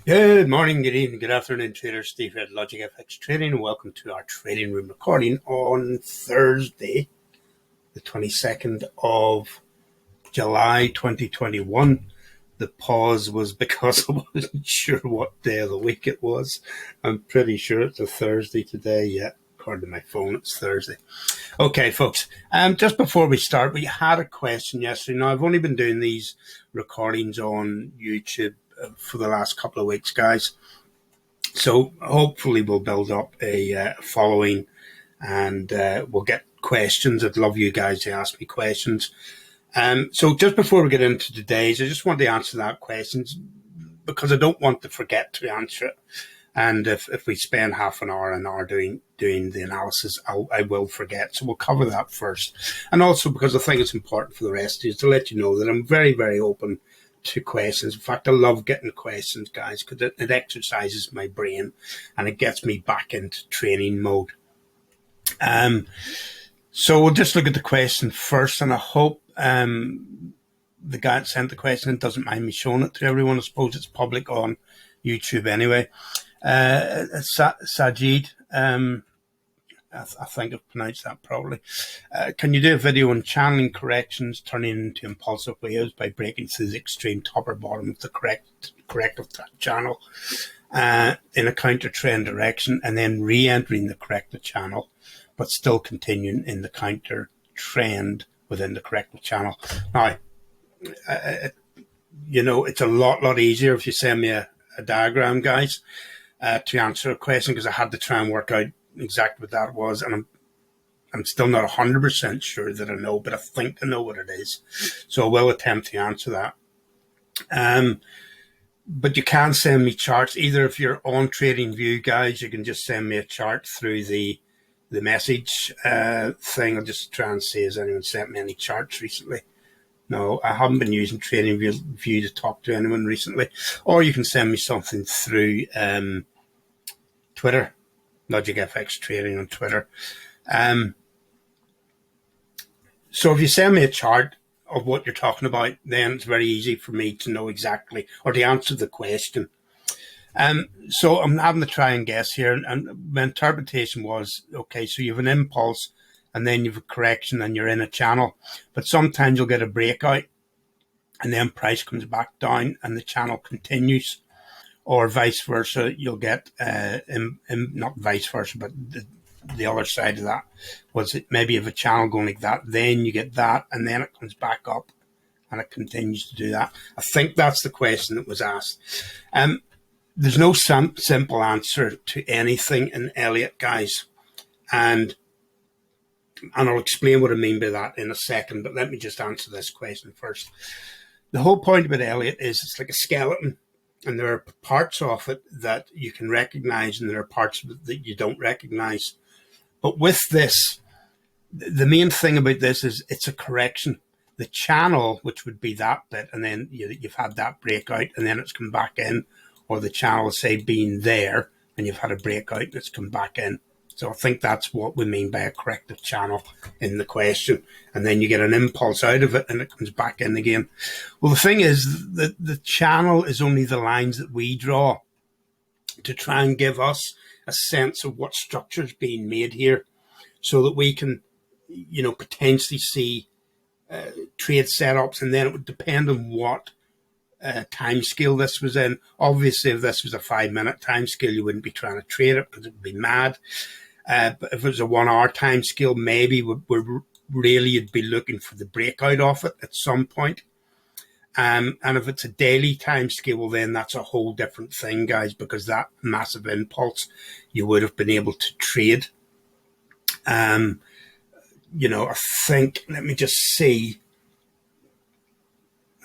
Good morning, good evening, good afternoon, traders. Steve here at Logic FX Trading, and welcome to our trading room recording on Thursday, the 22nd of July 2021. The pause was because I wasn't sure what day of the week it was. I'm pretty sure it's a Thursday today. Yeah, according to my phone, it's Thursday. Okay, folks, just before we start, we had a question yesterday. Now, I've only been doing these recordings on YouTube for the last couple of weeks, guys. So hopefully we'll build up a following, and we'll get questions. I'd love you guys to ask me questions. So just before we get into today's, I just want to answer that question because I don't want to forget to answer it. And if we spend half an hour doing the analysis, I will forget. So we'll cover that first. And also because I think it's important for the rest of you to let you know that I'm very, very open to questions. In fact, I love getting questions, guys, because it exercises my brain and it gets me back into training mode. So we'll just look at the question first, and I hope the guy that sent the question doesn't mind me showing it to everyone. I suppose it's public on YouTube anyway. Sajid, I think I've pronounced that properly. Can you do a video on channeling corrections turning into impulsive waves by breaking through the extreme top or bottom of the corrective channel in a counter trend direction, and then re-entering the corrective channel, but still continuing in the counter trend within the corrective channel? Now, it's a lot easier if you send me a diagram, guys, to answer a question, because I had to try and work out exactly what that was, and I'm still not 100% sure that I know, but I think I know what it is. So I will attempt to answer that. But you can send me charts. Either if you're on TradingView, guys, you can just send me a chart through the message thing. I'll just try and see, has anyone sent me any charts recently? No, I haven't been using TradingView to talk to anyone recently. Or you can send me something through Twitter, Logic FX Trading on Twitter. So if you send me a chart of what you're talking about, then it's very easy for me to know exactly, or to answer the question. So I'm having to try and guess here, and my interpretation was, okay, so you have an impulse, and then you have a correction, and you're in a channel. But sometimes you'll get a breakout, and then price comes back down, and the channel continues. Or vice versa, you'll get, not vice versa, but the other side of that was it maybe if a channel going like that, then you get that, and then it comes back up, and it continues to do that. I think that's the question that was asked. There's no simple answer to anything in Elliott, guys, and I'll explain what I mean by that in a second, but let me just answer this question first. The whole point about Elliott is it's like a skeleton, and there are parts of it that you can recognize, and there are parts of it that you don't recognize. But with this, the main thing about this is it's a correction. The channel, which would be that bit, and then you've had that breakout, and then it's come back in, or the channel, say, being there, and you've had a breakout, and it's come back in. So I think that's what we mean by a corrective channel in the question. And then you get an impulse out of it, and it comes back in again. Well, the thing is that the channel is only the lines that we draw to try and give us a sense of what structure is being made here, so that we can, potentially see trade setups. And then it would depend on what time scale this was in. Obviously, if this was a 5-minute time scale, you wouldn't be trying to trade it because it would be mad. But if it was a 1 hour time scale, maybe really you'd be looking for the breakout of it at some point. And if it's a daily time scale, well, then that's a whole different thing, guys, because that massive impulse you would have been able to trade. I think, let me just see.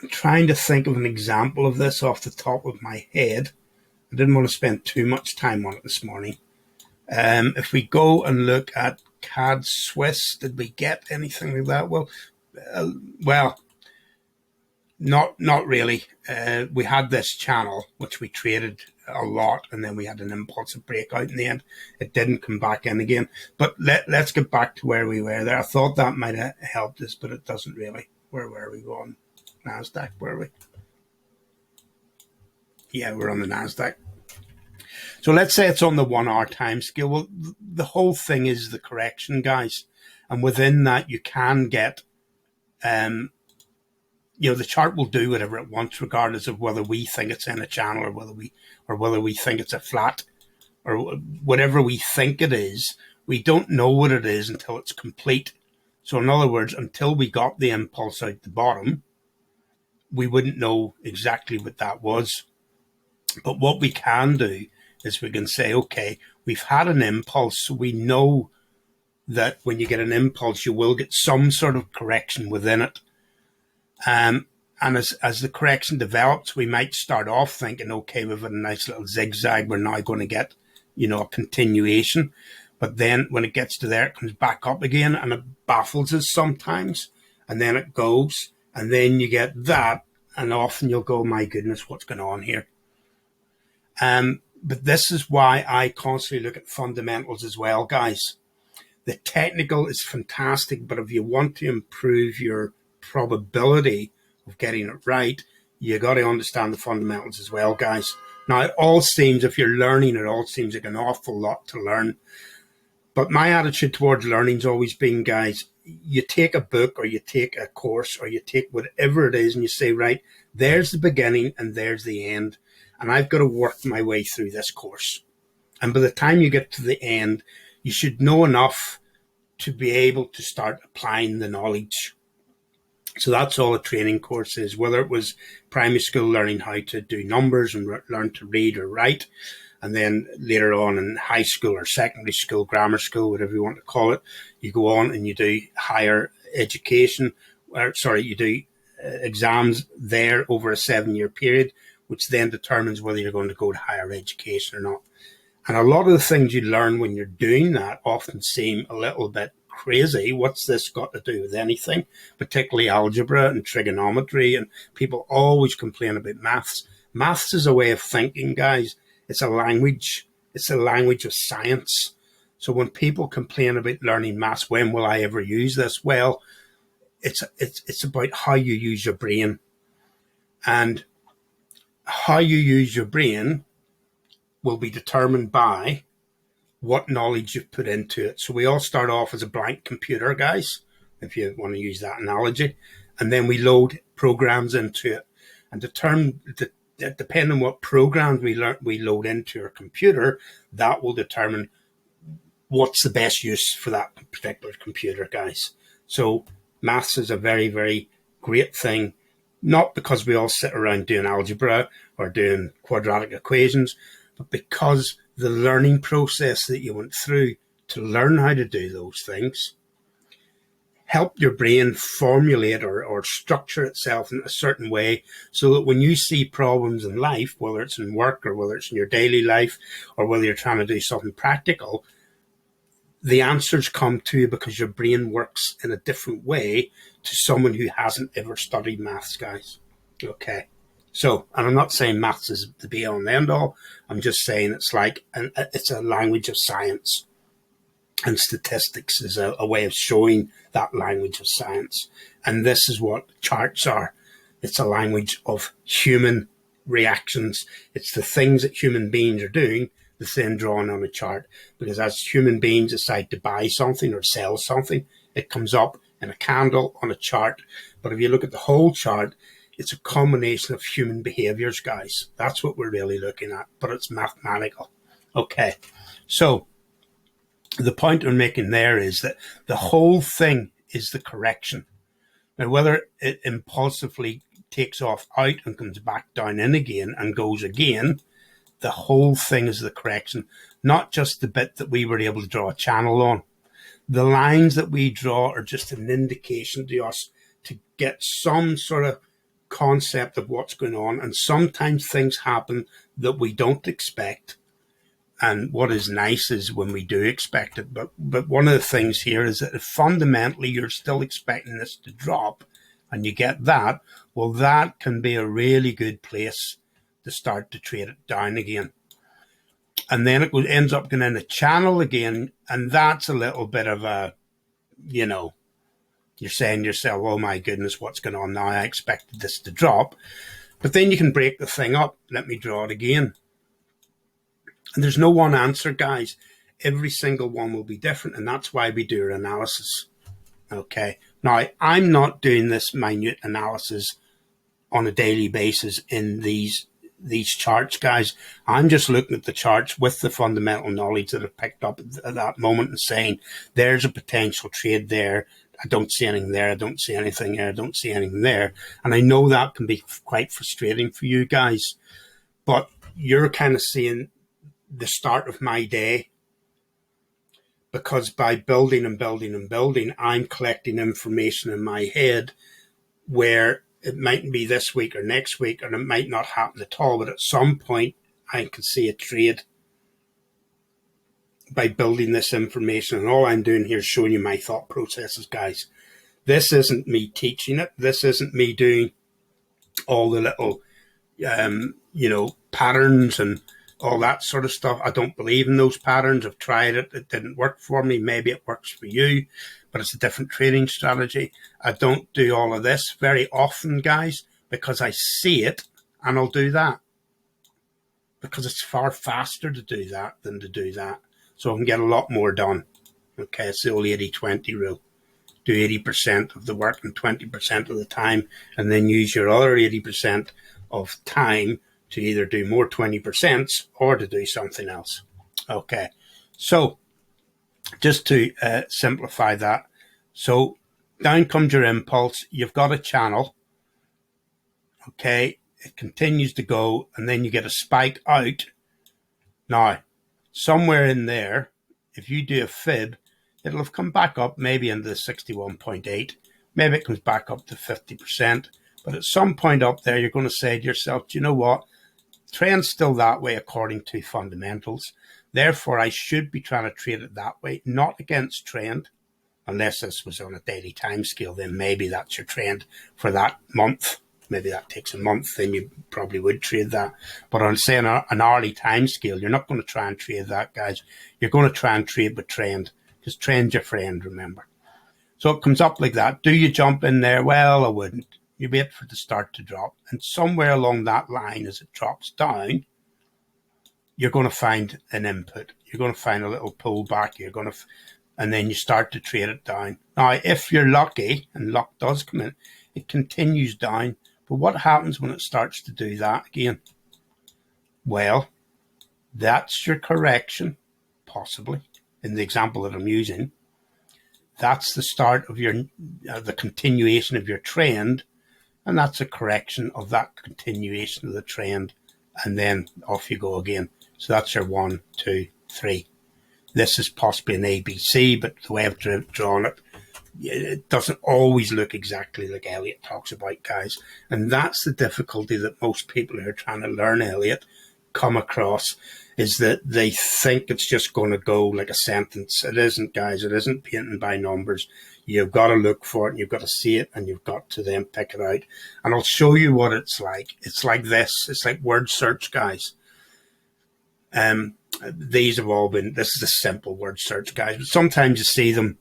I'm trying to think of an example of this off the top of my head. I didn't want to spend too much time on it this morning. If we go and look at CAD Swiss, did we get anything like that? Well, not really. We had this channel, which we traded a lot, and then we had an impulsive breakout in the end. It didn't come back in again. But let's get back to where we were there. I thought that might have helped us, but it doesn't really. Where were we going? NASDAQ, were we? Yeah, we're on the NASDAQ. So let's say it's on the 1 hour time scale. Well, the whole thing is the correction, guys. And within that, you can get, the chart will do whatever it wants, regardless of whether we think it's in a channel or whether we think it's a flat or whatever we think it is. We don't know what it is until it's complete. So in other words, until we got the impulse out the bottom, we wouldn't know exactly what that was. But what we can do is we can say, okay, we've had an impulse. So we know that when you get an impulse, you will get some sort of correction within it. And as the correction develops, we might start off thinking, okay, we've had a nice little zigzag. We're now going to get, a continuation. But then when it gets to there, it comes back up again and it baffles us sometimes. And then it goes. And then you get that. And often you'll go, my goodness, what's going on here? But this is why I constantly look at fundamentals as well, guys. The technical is fantastic, but if you want to improve your probability of getting it right, you got to understand the fundamentals as well, guys. Now, it all seems, if you're learning, it all seems like an awful lot to learn. But my attitude towards learning's always been, guys, you take a book or you take a course or you take whatever it is and you say, right, there's the beginning and there's the end. And I've got to work my way through this course. And by the time you get to the end, you should know enough to be able to start applying the knowledge. So that's all a training course is, whether it was primary school learning how to do numbers and learn to read or write, and then later on in high school or secondary school, grammar school, whatever you want to call it, you go on and you do higher education, you do exams there over a 7-year period, which then determines whether you're going to go to higher education or not. And a lot of the things you learn when you're doing that often seem a little bit crazy. What's this got to do with anything? Particularly algebra and trigonometry. And people always complain about maths. Maths is a way of thinking, guys. It's a language. It's a language of science. So when people complain about learning maths, when will I ever use this? Well, it's about how you use your brain. And how you use your brain will be determined by what knowledge you've put into it. So we all start off as a blank computer, guys, if you want to use that analogy, and then we load programs into it. And depending on what programs we load into our computer, that will determine what's the best use for that particular computer, guys. So maths is a very, very great thing, not because we all sit around doing algebra or doing quadratic equations, but because the learning process that you went through to learn how to do those things help your brain formulate or structure itself in a certain way so that when you see problems in life, whether it's in work or whether it's in your daily life or whether you're trying to do something practical, the answers come to you because your brain works in a different way to someone who hasn't ever studied maths, guys. Okay. So, and I'm not saying maths is the be all and end all. I'm just saying it's a language of science, and statistics is a way of showing that language of science. And this is what charts are. It's a language of human reactions. It's the things that human beings are doing that's then drawn on a chart. Because as human beings decide to buy something or sell something, it comes up in a candle on a chart. But if you look at the whole chart, it's a combination of human behaviors, guys. That's what we're really looking at, but it's mathematical. Okay, so the point I'm making there is that the whole thing is the correction. Now, whether it impulsively takes off out and comes back down in again and goes again, the whole thing is the correction, not just the bit that we were able to draw a channel on. The lines that we draw are just an indication to us to get some sort of concept of what's going on. And sometimes things happen that we don't expect. And what is nice is when we do expect it. But one of the things here is that if fundamentally you're still expecting this to drop and you get that, well, that can be a really good place to start to trade it down again. And then it ends up going in a channel again. And that's a little bit of a, you're saying to yourself, oh my goodness, what's going on now? I expected this to drop. But then you can break the thing up. Let me draw it again. And there's no one answer, guys. Every single one will be different, and that's why we do our analysis. Okay. Now, I'm not doing this minute analysis on a daily basis in these charts, guys. I'm just looking at the charts with the fundamental knowledge that I've picked up at that moment and saying, there's a potential trade there. I don't see anything there. I don't see anything there. I don't see anything there. And I know that can be quite frustrating for you guys, but you're kind of seeing the start of my day, because by building and building and building, I'm collecting information in my head where it mightn't be this week or next week, and it might not happen at all, but at some point I can see a trade by building this information. And all I'm doing here is showing you my thought processes, guys. This isn't me teaching it. This isn't me doing all the little, patterns and all that sort of stuff. I don't believe in those patterns. I've tried it. It didn't work for me. Maybe it works for you, but it's a different trading strategy. I don't do all of this very often, guys, because I see it and I'll do that, because it's far faster to do that than to do that. So I can get a lot more done. Okay, it's the old 80-20 rule. Do 80% of the work in 20% of the time, and then use your other 80% of time to either do more 20% or to do something else. Okay, so just to simplify that. So down comes your impulse. You've got a channel. Okay, it continues to go, and then you get a spike out. Now, somewhere in there, if you do a fib, it'll have come back up maybe into the 61.8. Maybe it comes back up to 50%. But at some point up there, you're going to say to yourself, do you know what? Trend's still that way according to fundamentals. Therefore, I should be trying to trade it that way, not against trend. Unless this was on a daily time scale, then maybe that's your trend for that month. Maybe that takes a month, then you probably would trade that. But on, say, an hourly time scale, you're not going to try and trade that, guys. You're going to try and trade with trend, because trend's your friend, remember. So it comes up like that. Do you jump in there? Well, I wouldn't. You wait for it to start to drop. And somewhere along that line, as it drops down, you're going to find an input. You're going to find a little pullback. And then you start to trade it down. Now, if you're lucky, and luck does come in, it continues down. But what happens when it starts to do that again? Well, that's your correction, possibly, in the example that I'm using. That's the start of your the continuation of your trend, and that's a correction of that continuation of the trend, and then off you go again. So that's your 1, 2, 3. This is possibly an ABC, but the way I've drawn it, it doesn't always look exactly like Elliott talks about, guys. And that's the difficulty that most people who are trying to learn Elliott come across, is that they think it's just going to go like a sentence. It isn't, guys. It isn't painting by numbers. You've got to look for it, and you've got to see it, and you've got to then pick it out. And I'll show you what it's like. It's like this. It's like word search, guys. These have all been, this is a simple word search, guys. But sometimes you see them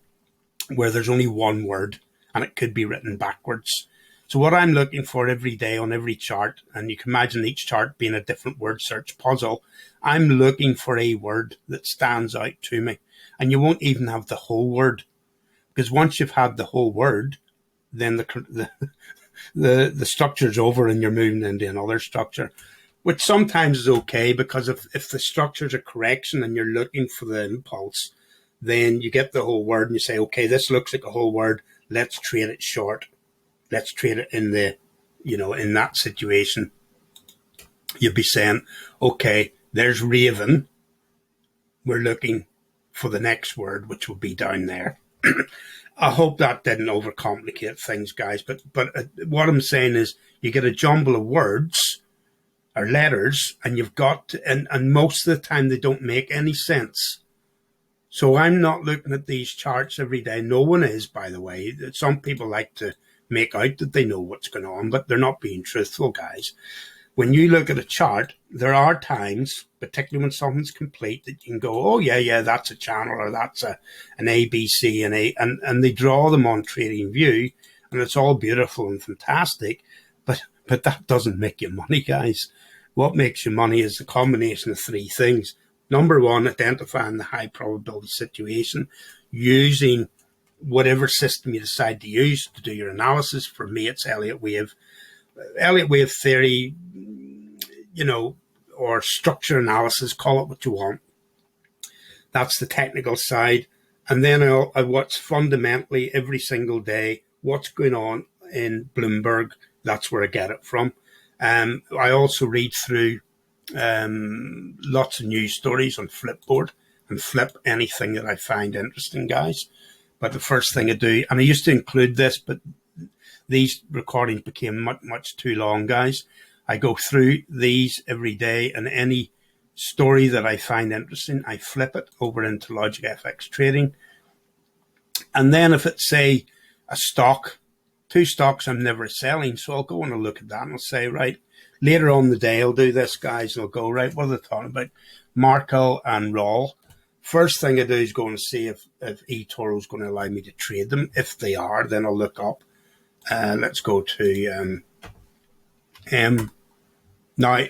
where there's only one word, and it could be written backwards. So what I'm looking for every day on every chart, and you can imagine each chart being a different word search puzzle, I'm looking for a word that stands out to me. And you won't even have the whole word, because once you've had the whole word, then the structure's over and you're moving into another structure, which sometimes is okay, because if the structure's a correction and you're looking for the impulse, then you get the whole word and you say, okay, this looks like a whole word. Let's trade it short. Let's trade it in the, in that situation. You'd be saying, okay, there's Raven. We're looking for the next word, which will be down there. I hope that didn't overcomplicate things, guys. But what I'm saying is, you get a jumble of words or letters, and you've got to, and most of the time they don't make any sense. So I'm not looking at these charts every day. No one is, by the way. Some people like to make out that they know what's going on, but they're not being truthful, guys. When you look at a chart, there are times, particularly when something's complete, that you can go, oh, yeah, that's a channel, or that's an ABC, and they draw them on TradingView, and it's all beautiful and fantastic. But but that doesn't make you money, guys. What makes you money is the combination of three things. Number one, identifying the high probability situation, using whatever system you decide to use to do your analysis. For me, it's Elliott wave theory, or structure analysis, call it what you want. That's the technical side. And then I watch fundamentally every single day what's going on in Bloomberg. That's where I get it from. I also read through lots of news stories on Flipboard and flip anything that I find interesting, guys. But the first thing I do, and I used to include this, but these recordings became much too long, guys. I go through these every day, and any story that I find interesting, I flip it over into Logic FX Trading. And then if it's, say, a stock, two stocks I'm never selling, so I'll go and I'll look at that and I'll say, right, later on in the day I'll do this, guys, and I'll go, right, what are they talking about? Markel and Roll. First thing I do is go and see if eToro is going to allow me to trade them. If they are, then I'll look up. Let's go to now,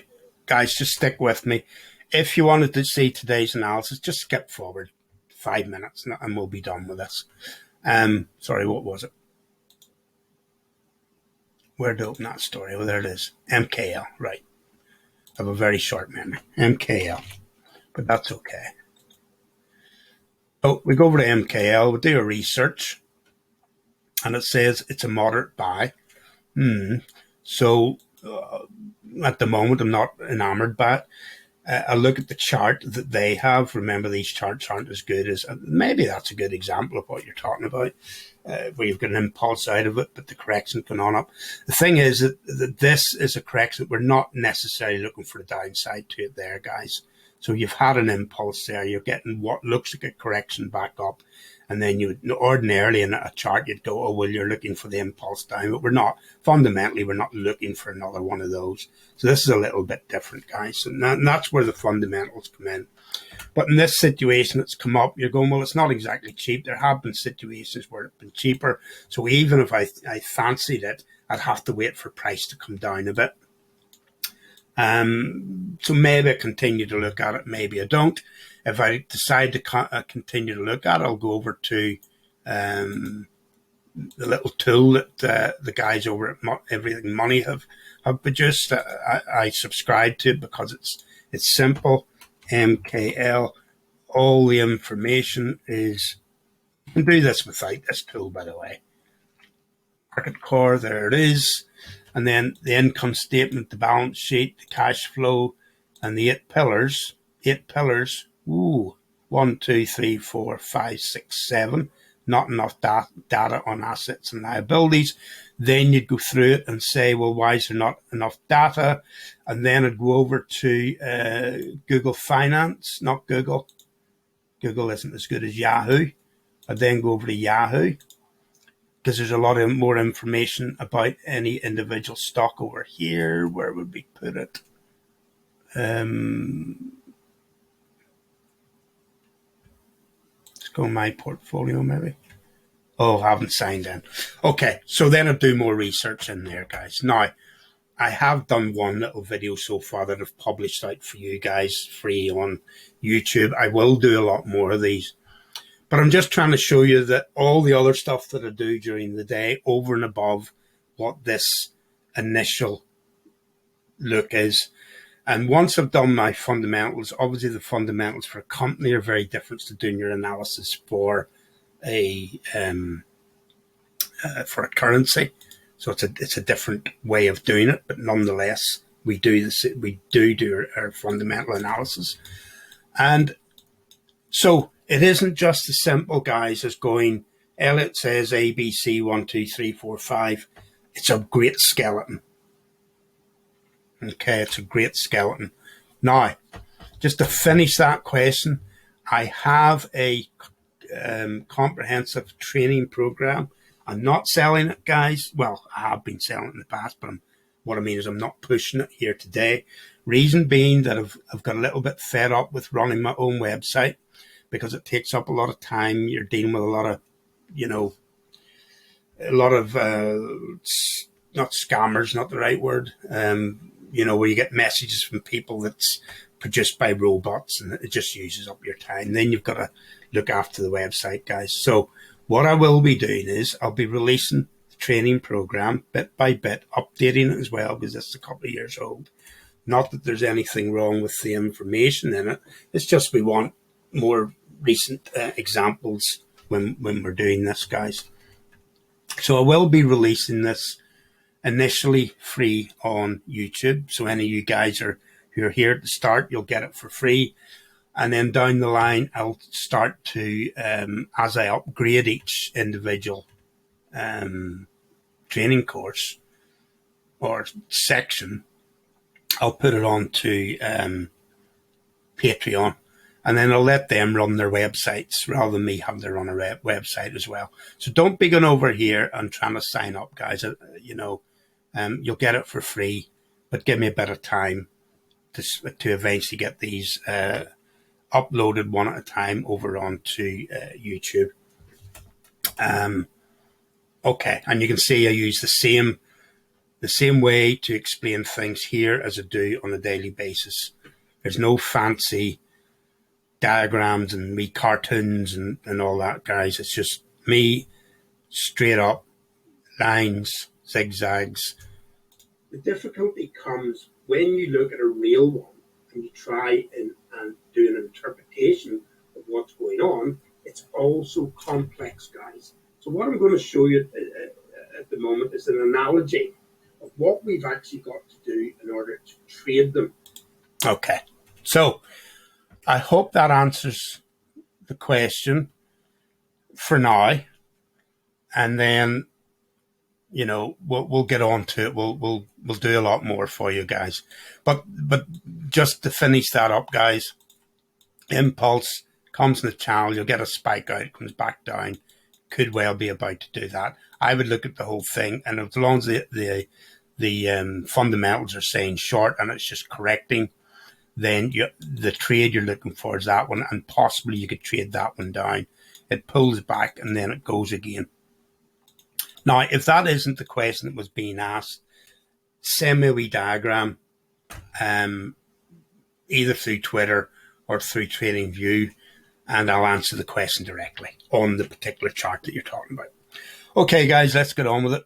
guys, just stick with me. If you wanted to see today's analysis, just skip forward 5 minutes and we'll be done with this. Sorry, what was it? Where to open that story? Oh, there it is. MKL, right. I have a very short memory. MKL, but that's okay. So we go over to MKL, we do a research, and it says it's a moderate buy. So at the moment, I'm not enamored by it. I look at the chart that they have. Remember, these charts aren't as good as, maybe that's a good example of what you're talking about, where you've got an impulse out of it, but the correction's gone on up. The thing is that this is a correction. We're not necessarily looking for the downside to it there, guys. So you've had an impulse there. You're getting what looks like a correction back up. And then you ordinarily in a chart, you'd go, oh, well, you're looking for the impulse down. But we're not. Fundamentally, we're not looking for another one of those. So this is a little bit different, guys. And that's where the fundamentals come in. But in this situation that's come up, you're going, well, it's not exactly cheap. There have been situations where it's been cheaper. So even if I fancied it, I'd have to wait for price to come down a bit. So maybe I continue to look at it, maybe I don't. If I decide to continue to look at it, I'll go over to the little tool that the guys over at Everything Money have produced. I subscribe to it because it's simple. MKL, all the information is, you can do this without this tool, by the way. Market Core, there it is. And then the income statement, the balance sheet, the cash flow, and the 8 pillars. 8 pillars. Ooh, 1, 2, 3, 4, 5, 6, 7. Not enough data on assets and liabilities. Then you'd go through it and say, well, why is there not enough data? And then I'd go over to Google Finance, not Google. Google isn't as good as Yahoo. I'd then go over to Yahoo, because there's a lot of more information about any individual stock over here. Where would we put it? Let's go my portfolio, maybe. Oh, I haven't signed in. Okay, so then I'll do more research in there, guys. Now, I have done one little video so far that I've published out for you guys free on YouTube. I will do a lot more of these. But I'm just trying to show you that all the other stuff that I do during the day, over and above what this initial look is. And once I've done my fundamentals, obviously the fundamentals for a company are very different to doing your analysis for a currency. So it's a different way of doing it, but nonetheless, we do our fundamental analysis. And so it isn't just as simple, guys, as going, Elliott says A, B, C, 1, 2, 3, 4, 5. It's a great skeleton. Okay, it's a great skeleton. Now, just to finish that question, I have a comprehensive training program. I'm not selling it, guys. Well, I have been selling it in the past, but what I mean is I'm not pushing it here today. Reason being that I've got a little bit fed up with running my own website, because it takes up a lot of time. You're dealing with a lot of not scammers, not the right word. Where you get messages from people that's produced by robots and it just uses up your time. Then you've got to look after the website, guys. So what I will be doing is I'll be releasing the training program bit by bit, updating it as well because it's a couple of years old. Not that there's anything wrong with the information in it. It's just we want more recent examples when we're doing this, guys. So I will be releasing this initially free on YouTube. So any of you guys who are here at the start, you'll get it for free. And then down the line, I'll start to, as I upgrade each individual training course or section, I'll put it on to Patreon. And then I'll let them run their websites rather than me having to run a website as well. So don't be going over here and trying to sign up, guys. You'll get it for free, but give me a bit of time to eventually get these uploaded one at a time over onto YouTube. Okay, and you can see I use the same way to explain things here as I do on a daily basis. There's no fancy diagrams and me cartoons and all that, guys. It's just me straight up, lines, zigzags. The difficulty comes when you look at a real one and you try and do an interpretation of what's going on. It's also complex, guys. So what I'm going to show you at the moment is an analogy of what we've actually got to do in order to trade them. Okay, so I hope that answers the question for now, and then we'll get on to it. We'll do a lot more for you guys. But just to finish that up, guys, impulse comes in the channel. You'll get a spike out. It comes back down. Could well be about to do that. I would look at the whole thing, and as long as the fundamentals are saying short and it's just correcting, then the trade you're looking for is that one, and possibly you could trade that one down. It pulls back and then it goes again. Now, if that isn't the question that was being asked, send me a wee diagram, either through Twitter or through TradingView, and I'll answer the question directly on the particular chart that you're talking about. Okay, guys, let's get on with it.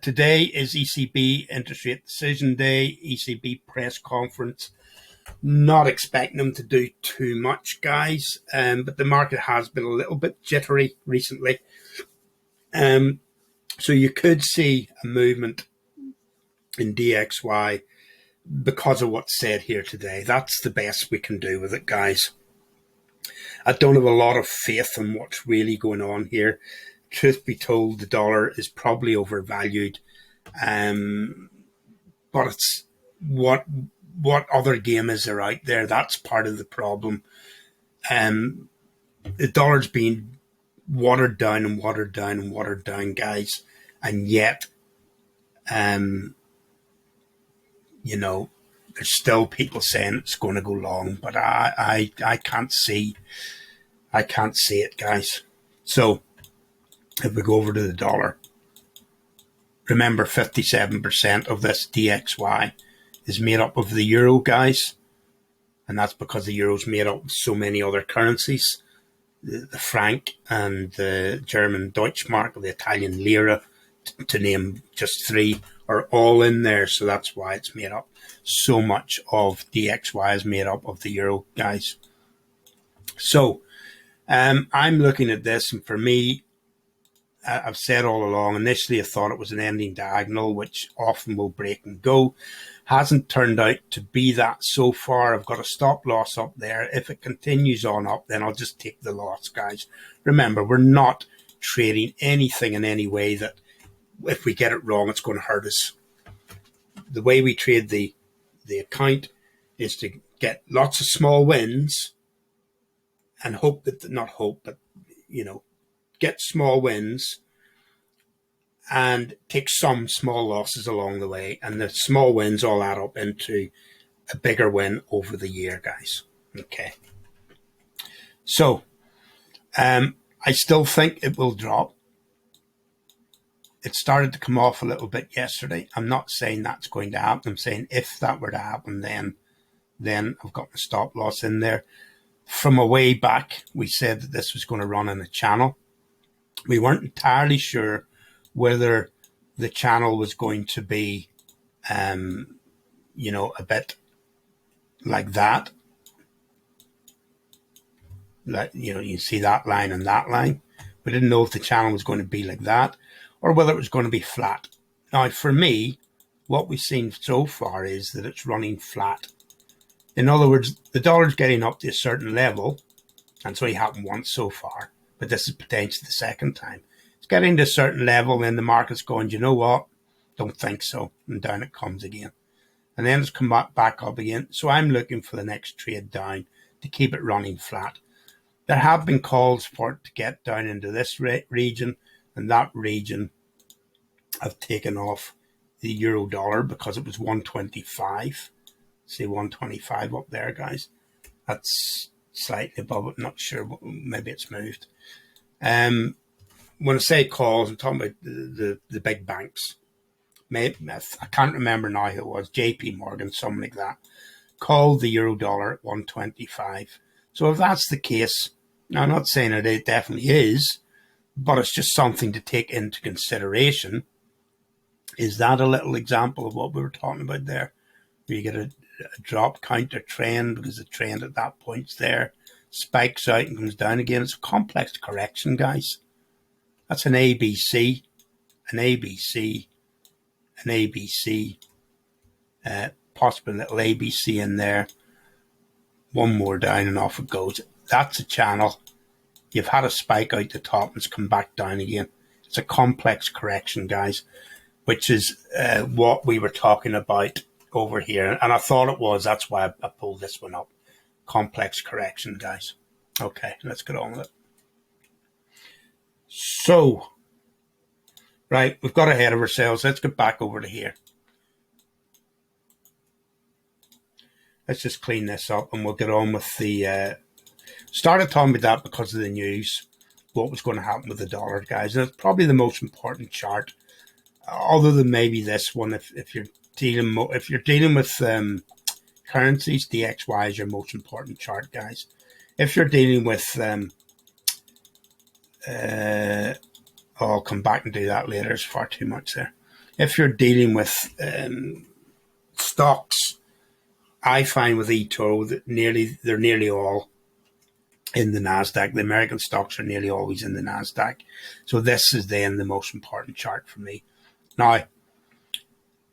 Today is ECB interest rate decision day, ECB press conference. Not expecting them to do too much, guys, but the market has been a little bit jittery recently. So you could see a movement in DXY because of what's said here today. That's the best we can do with it, guys. I don't have a lot of faith in what's really going on here. Truth be told, the dollar is probably overvalued. But it's what other game is there out there? That's part of the problem. The dollar's been watered down and watered down and watered down, guys. And yet, there's still people saying it's going to go long, but I can't see it, guys. So if we go over to the dollar, remember 57% of this DXY is made up of the euro, guys. And that's because the euro is made up of so many other currencies. The franc and the German Deutschmark, or the Italian lira, to name just three, are all in there. So that's why it's made up. So much of DXY is made up of the euro, guys. So I'm looking at this, and for me, I've said all along, initially I thought it was an ending diagonal, which often will break and go. Hasn't turned out to be that so far. I've got a stop loss up there. If it continues on up, then I'll just take the loss, guys. Remember, we're not trading anything in any way that if we get it wrong, it's going to hurt us. The way we trade the account is to get lots of small wins and hope that, not hope, but, get small wins and take some small losses along the way. And the small wins all add up into a bigger win over the year, guys. Okay. So, I still think it will drop. it started to come off a little bit yesterday. I'm not saying that's going to happen. I'm saying if that were to happen, then I've got my stop loss in there. From a way back, we said that this was going to run in a channel. We weren't entirely sure whether the channel was going to be, you know, a bit like that. Like, you know, you see that line and that line. We didn't know if the channel was going to be like that or whether it was going to be flat. Now, for me, what we've seen so far is that it's running flat. In other words, the dollar's getting up to a certain level, and it's only happened once so far, but this is potentially the second time. It's getting to a certain level, and the market's going, you know what? Don't think so. And down it comes again. And then it's come back up again. So I'm looking for the next trade down to keep it running flat. There have been calls for it to get down into this region, and that region have taken off the euro dollar because it was 125. See 125 up there, guys. That's slightly above it. Not sure. Maybe it's moved. When I say calls, I'm talking about the big banks. I can't remember now who it was. JP Morgan, something like that. Called the euro dollar at 125. So if that's the case, now I'm not saying it definitely is, but it's just something to take into consideration. Is that a little example of what we were talking about there? Where you get a drop counter trend because the trend at that point's there, spikes out and comes down again. It's a complex correction, guys. That's an ABC, an ABC, an ABC, possibly a little ABC in there. One more down and off it goes. That's a channel. You've had a spike out the top and it's come back down again. It's a complex correction, guys, which is what we were talking about over here. And I thought it was. That's why I pulled this one up. Complex correction, guys. Okay, let's get on with it. So, right, we've got ahead of ourselves. Let's get back over to here. Let's just clean this up and we'll get on with the... started talking about that because of the news, what was going to happen with the dollar, guys. And it's probably the most important chart, other than maybe this one. If you're dealing with currencies, DXY is your most important chart, guys. If you're dealing with I'll come back and do that later. There's far too much there. If you're dealing with stocks, I find with eToro that they're nearly all in the NASDAQ. The American stocks are nearly always in the NASDAQ. So this is then the most important chart for me. Now,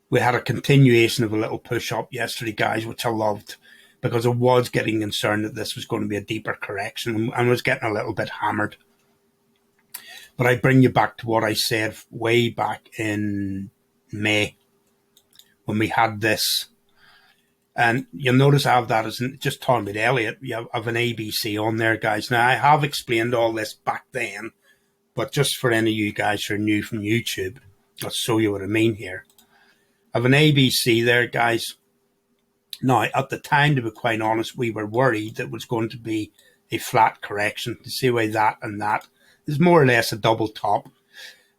we had a continuation of a little push up yesterday, guys, which I loved because I was getting concerned that this was going to be a deeper correction and was getting a little bit hammered. But I bring you back to what I said way back in May when we had this. And you'll notice I have that as just talking about Elliott. You have an ABC on there, guys. Now, I have explained all this back then, but just for any of you guys who are new from YouTube, I'll show you what I mean here. I have an ABC there, guys. Now, at the time, to be quite honest, we were worried that it was going to be a flat correction. To see why that and that is more or less a double top.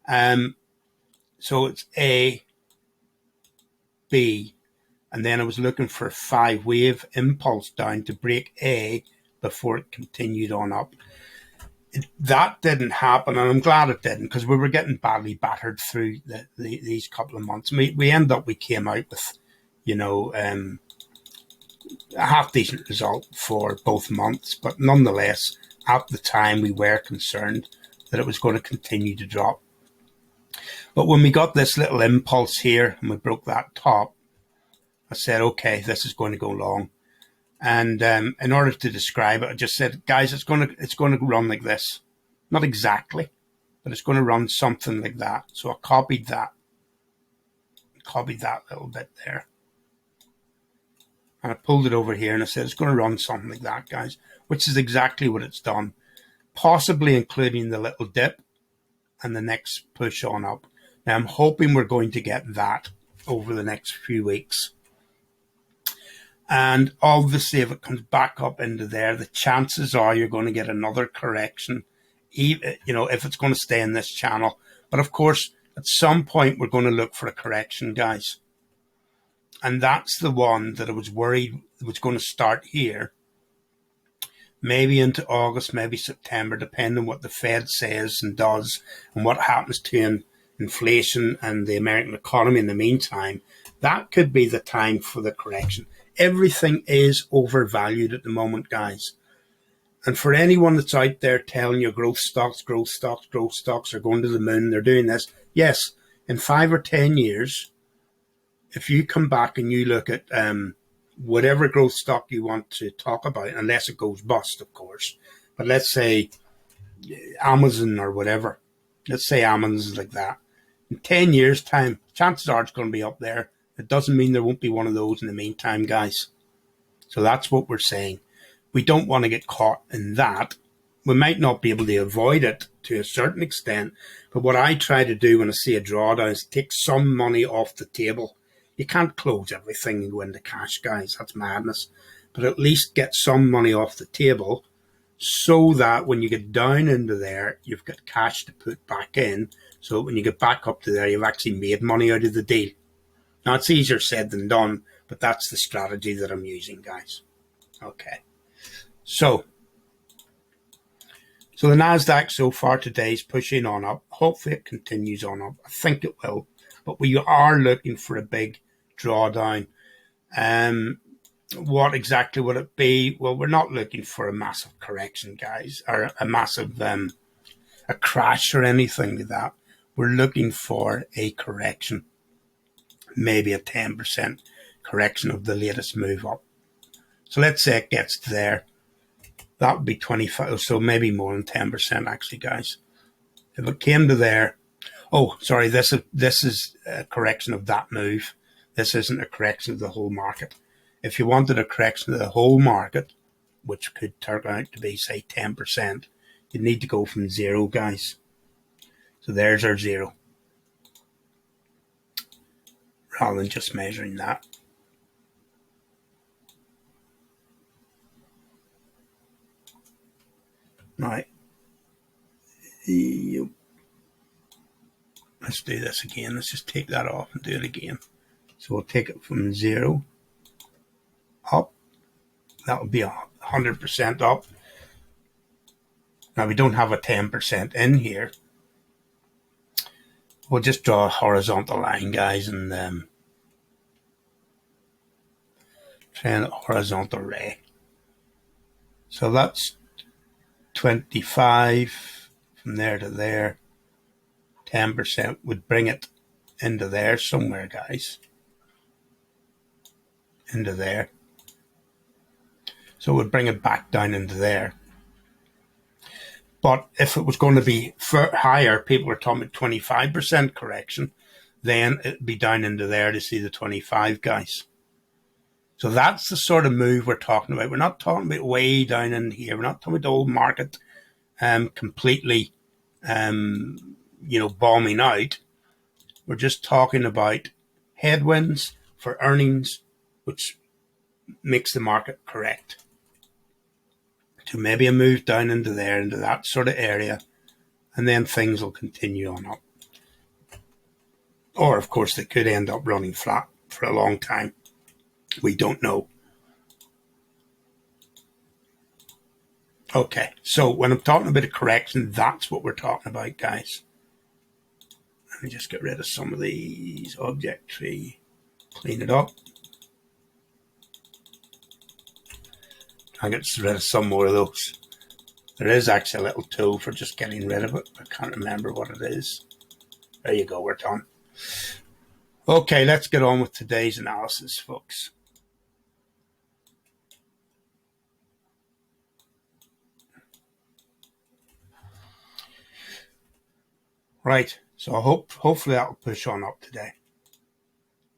So it's A, B, and then I was looking for a 5-wave impulse down to break A before it continued on up. That didn't happen, and I'm glad it didn't because we were getting badly battered through these couple of months. We came out with, you know, a half-decent result for both months, but nonetheless, at the time, we were concerned that it was going to continue to drop. But when we got this little impulse here and we broke that top, I said, okay, this is going to go long. And in order to describe it, I just said, guys, it's going to run like this. Not exactly, but it's going to run something like that. So I copied that little bit there. And I pulled it over here and I said, it's going to run something like that, guys, which is exactly what it's done. Possibly including the little dip and the next push on up. Now, I'm hoping we're going to get that over the next few weeks. And obviously, if it comes back up into there, the chances are you're going to get another correction, even, you know, if it's going to stay in this channel. But of course, At some point, we're going to look for a correction, guys. And that's the one that I was worried was going to start here. Maybe into August, maybe September, depending on what the Fed says and does and what happens to inflation and the American economy in the meantime. That could be the time for the correction. Everything is overvalued at the moment, guys. And for anyone that's out there telling you growth stocks are going to the moon, they're doing this. Yes, in 5 or 10 years, if you come back and you look at whatever growth stock you want to talk about, unless it goes bust, of course. But let's say Amazon or whatever. Let's say Amazon's like that. In 10 years' time, chances are it's going to be up there. It doesn't mean there won't be one of those in the meantime, guys. So that's what we're saying. We don't want to get caught in that. We might not be able to avoid it to a certain extent. But what I try to do when I see a drawdown is take some money off the table. You can't close everything and go into cash, guys. That's madness. But at least get some money off the table so that when you get down into there, you've got cash to put back in. So when you get back up to there, you've actually made money out of the deal. Now, it's easier said than done, but that's the strategy that I'm using, guys. Okay. So the NASDAQ so far today is pushing on up. Hopefully it continues on up. I think it will. But we are looking for a big drawdown. What exactly would it be? Well, we're not looking for a massive correction, guys, or a massive a crash or anything like that. We're looking for a correction, maybe a 10% correction of the latest move up. So let's say it gets there. That would be 25, so maybe more than 10% actually, guys. If it came to there, oh, sorry, this is a correction of that move. This isn't a correction of the whole market. If you wanted a correction of the whole market, which could turn out to be, say, 10%, you need to go from zero, guys. So there's our zero. Rather than just measuring that. Right. Let's do this again. Let's just take that off and do it again. So we'll take it from zero up. That would be 100% up. Now we don't have a 10% in here. We'll just draw a horizontal line, guys, and try a horizontal ray. So that's 25 from there to there. 10% would bring it into there somewhere, guys. Into there. So it would bring it back down into there. But if it was going to be higher, people were talking about 25% correction, then it'd be down into there to see the 25, guys. So that's the sort of move we're talking about. We're not talking about way down in here. We're not talking about the old market completely, bombing out. We're just talking about headwinds for earnings, which makes the market correct. To maybe a move down into there, into that sort of area, and then things will continue on up. Or, of course, they could end up running flat for a long time. We don't know. Okay, so when I'm talking about a correction, that's what we're talking about, guys. Let me just get rid of some of these object tree, clean it up. I'll get rid of some more of those. There is actually a little tool for just getting rid of it. I can't remember what it is. There you go, we're done. Okay, let's get on with today's analysis, folks. Right, so hopefully that'll push on up today.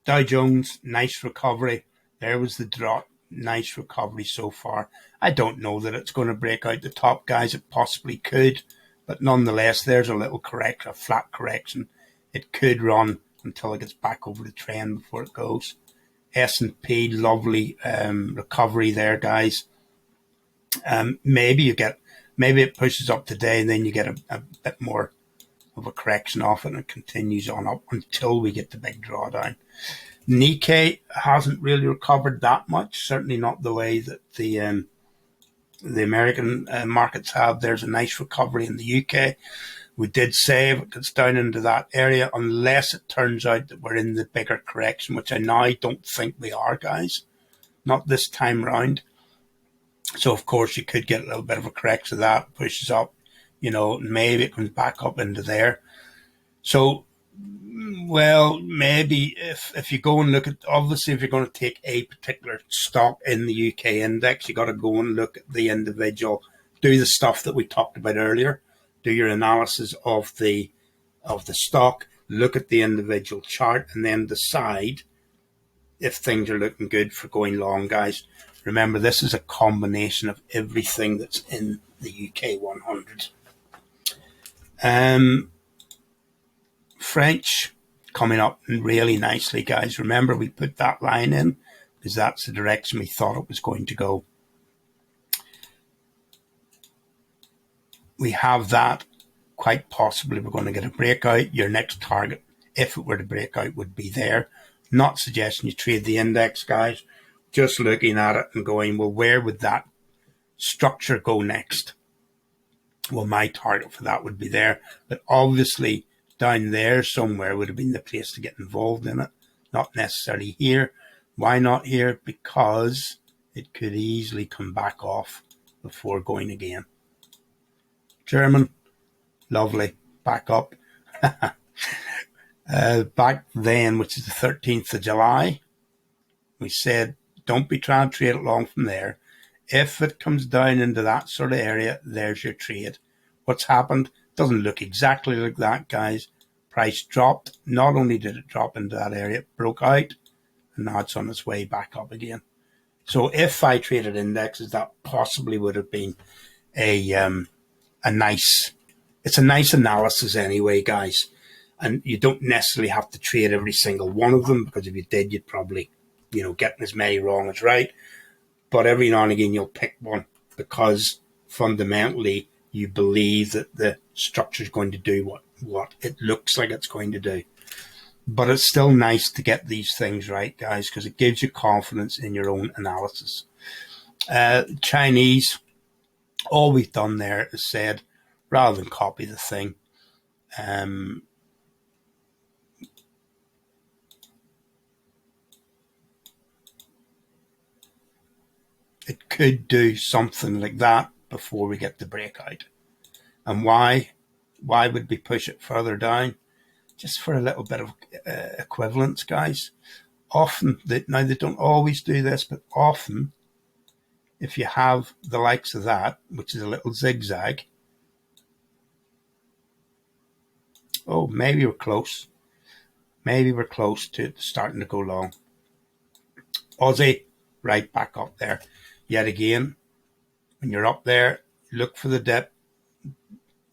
Dow Jones, nice recovery. There was the drop. Nice recovery so far. I don't know that it's going to break out the top, guys. It possibly could, but nonetheless, there's a little a flat correction. It could run until it gets back over the trend before it goes. S&P, lovely recovery there, guys. Maybe it pushes up today, and then you get a bit more of a correction off it, and it continues on up until we get the big drawdown. Nikkei hasn't really recovered that much, certainly not the way that the American markets have. There's a nice recovery in the UK. We did say if it gets down into that area, unless it turns out that we're in the bigger correction, which I now don't think we are, guys. Not this time round. So, of course, you could get a little bit of a correction of that, pushes up, maybe it comes back up into there. So, well, maybe if you go and look at, obviously, if you're going to take a particular stock in the UK index, you got to go and look at the individual, do the stuff that we talked about earlier, do your analysis of the stock, look at the individual chart, and then decide if things are looking good for going long, guys. Remember, this is a combination of everything that's in the UK 100. French coming up really nicely, guys. Remember, we put that line in because that's the direction we thought it was going to go. We have that. Quite possibly we're going to get a breakout. Your next target, if it were to break out, would be there. Not suggesting you trade the index, guys. Just looking at it and going, well, where would that structure go next? Well, my target for that would be there. But obviously, down there somewhere would have been the place to get involved in it. Not necessarily here. Why not here? Because it could easily come back off before going again. German, lovely. Back up. Back then, which is the 13th of July, we said, don't be trying to trade it long from there. If it comes down into that sort of area, there's your trade. What's happened? Doesn't look exactly like that, guys. Price dropped. Not only did it drop into that area, it broke out, and now it's on its way back up again. So if I traded indexes, that possibly would have been a nice, it's a nice analysis anyway, guys. And you don't necessarily have to trade every single one of them, because if you did, you'd probably, getting as many wrong as right. But every now and again, you'll pick one because fundamentally you believe that the structure is going to do what it looks like it's going to do. But it's still nice to get these things right, guys, because it gives you confidence in your own analysis. Chinese, all we've done there is said, rather than copy the thing, it could do something like that before we get the breakout. And why? Why would we push it further down? Just for a little bit of equivalence, guys. Often, now they don't always do this, but often, if you have the likes of that, which is a little zigzag, oh, maybe we're close. Maybe we're close to it starting to go long. Aussie, right back up there. Yet again, when you're up there, look for the dip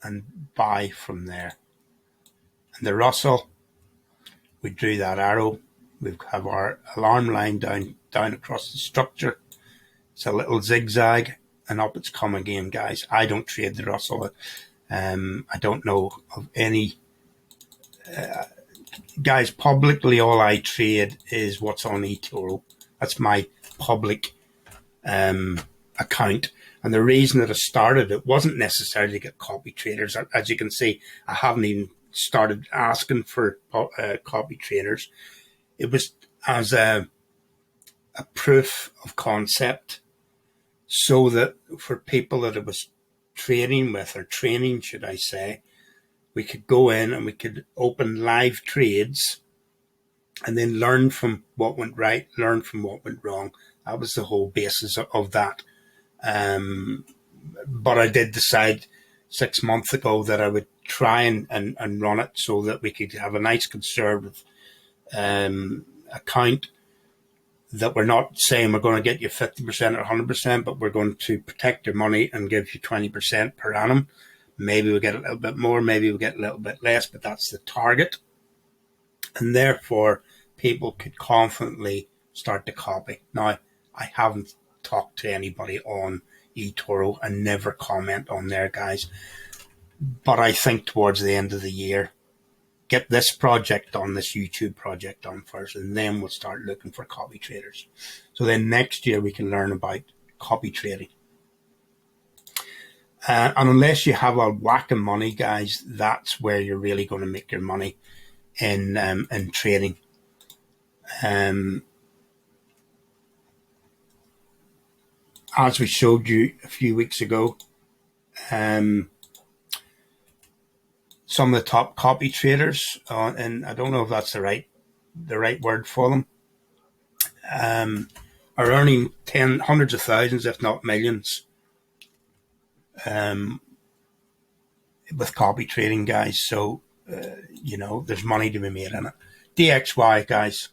and buy from there. And the Russell, we drew that arrow. We have our alarm line down across the structure. It's a little zigzag, and up it's come again, guys. I don't trade the Russell. I don't know of any. Guys, publicly, all I trade is what's on eToro. That's my public account. And the reason that I started it wasn't necessarily to get copy traders. As you can see, I haven't even started asking for copy traders. It was as a proof of concept, so that for people that I was trading with, or training, should I say, we could go in and we could open live trades and then learn from what went right, learn from what went wrong. That was the whole basis of that. But I did decide 6 months ago that I would try and run it so that we could have a nice conservative account, that we're not saying we're going to get you 50% or 100%, but we're going to protect your money and give you 20% per annum. Maybe we'll get a little bit more, maybe we'll get a little bit less, but that's the target. And therefore, people could confidently start to copy. Now, I haven't talked to anybody on eToro and never comment on there, guys. But I think towards the end of the year, get this project done, this YouTube project done first, and then we'll start looking for copy traders. So then next year we can learn about copy trading. And unless you have a whack of money, guys, that's where you're really going to make your money in trading. As we showed you a few weeks ago, some of the top copy traders, and I don't know if that's the right word for them, are earning hundreds of thousands, if not millions, with copy trading, guys. So, there's money to be made in it. DXY, guys,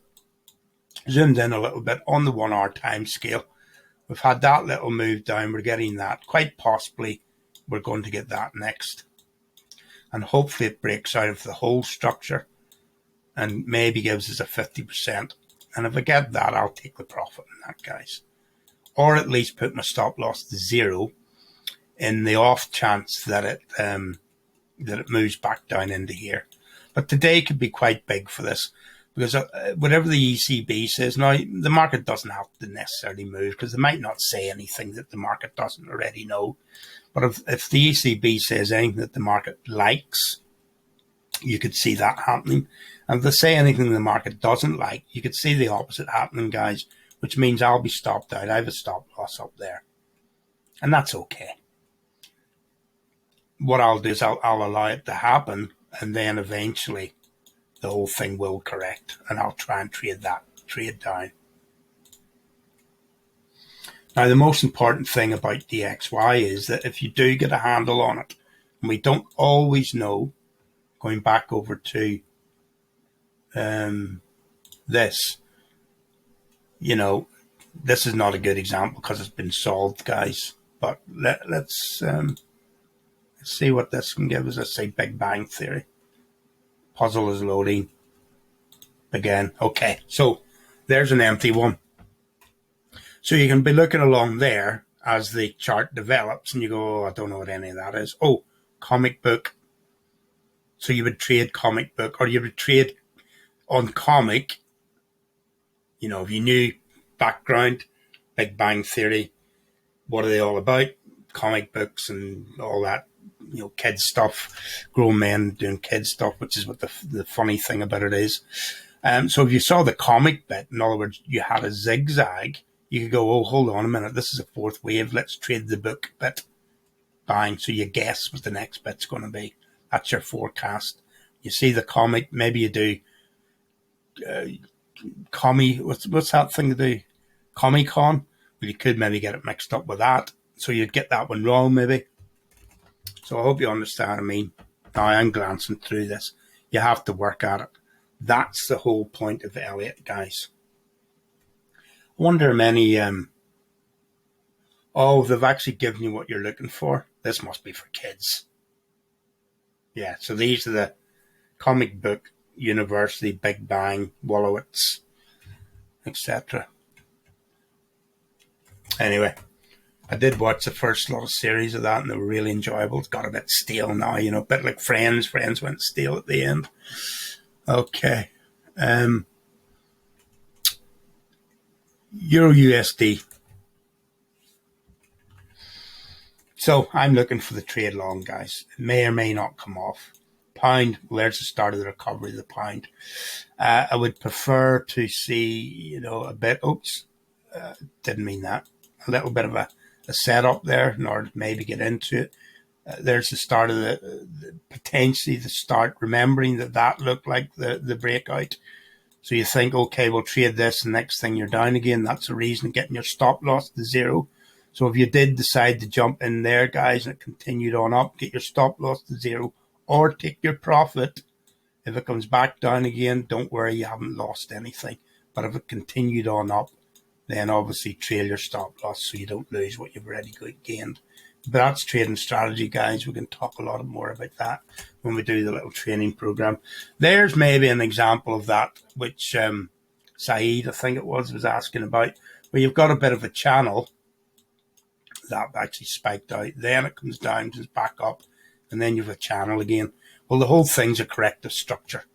zoomed in a little bit on the 1 hour time scale. We've had that little move down. We're getting that. Quite possibly, we're going to get that next. And hopefully it breaks out of the whole structure and maybe gives us a 50%. And if I get that, I'll take the profit on that, guys. Or at least put my stop loss to 0 in the off chance that it moves back down into here. But today could be quite big for this, because whatever the ECB says, now the market doesn't have to necessarily move, because they might not say anything that the market doesn't already know. But if the ECB says anything that the market likes, you could see that happening. And if they say anything the market doesn't like, you could see the opposite happening, guys, which means I'll be stopped out. I have a stop loss up there. And that's okay. What I'll do is I'll allow it to happen, and then eventually the whole thing will correct, and I'll try and trade down. Now, the most important thing about DXY is that if you do get a handle on it, and we don't always know, going back over to this, this is not a good example because it's been solved, guys. But let's see what this can give us. Let's say Big Bang Theory. Puzzle is loading. Again. Okay, so there's an empty one. So you can be looking along there as the chart develops, and you go, oh, I don't know what any of that is. Oh, comic book. So you would trade comic book, or you would trade on comic. If you knew background, Big Bang Theory, what are they all about? Comic books and all that, kids stuff, grown men doing kids stuff, which is what the funny thing about it is. So if you saw the comic bit, in other words, you had a zigzag, you could go, oh, hold on a minute, this is a fourth wave, let's trade the book bit. Bang, so you guess what the next bit's going to be. That's your forecast. You see the comic, maybe you do what's that thing to do? Comic-Con? Well, you could maybe get it mixed up with that. So you'd get that one wrong, maybe. So I hope you understand what I mean. Now, I'm glancing through this. You have to work at it. That's the whole point of Elliott, guys. I wonder how many... they've actually given you what you're looking for. This must be for kids. Yeah, so these are the comic book University, Big Bang, Wolowitz, etc. Anyway, I did watch the first lot of series of that, and they were really enjoyable. It's got a bit stale now, a bit like Friends. Friends went stale at the end. Okay. Euro USD. So I'm looking for the trade long, guys. It may or may not come off. Pound, well, there's the start of the recovery of the pound. I would prefer to see, a bit, didn't mean that. A little bit of a setup there in order to maybe get into it. There's the start of potentially the start, remembering that looked like the breakout. So you think, okay, we'll trade this, and next thing you're down again. That's the reason getting your stop loss to 0. So if you did decide to jump in there, guys, and it continued on up, get your stop loss to 0, or take your profit. If it comes back down again, don't worry, you haven't lost anything. But if it continued on up, then obviously trail your stop loss so you don't lose what you've already gained. But that's trading strategy, guys. We can talk a lot more about that when we do the little training program. There's maybe an example of that, which Saeed, I think it was asking about, where you've got a bit of a channel that actually spiked out. Then it comes down, comes back up, and then you have a channel again. Well, the whole thing's a corrective structure.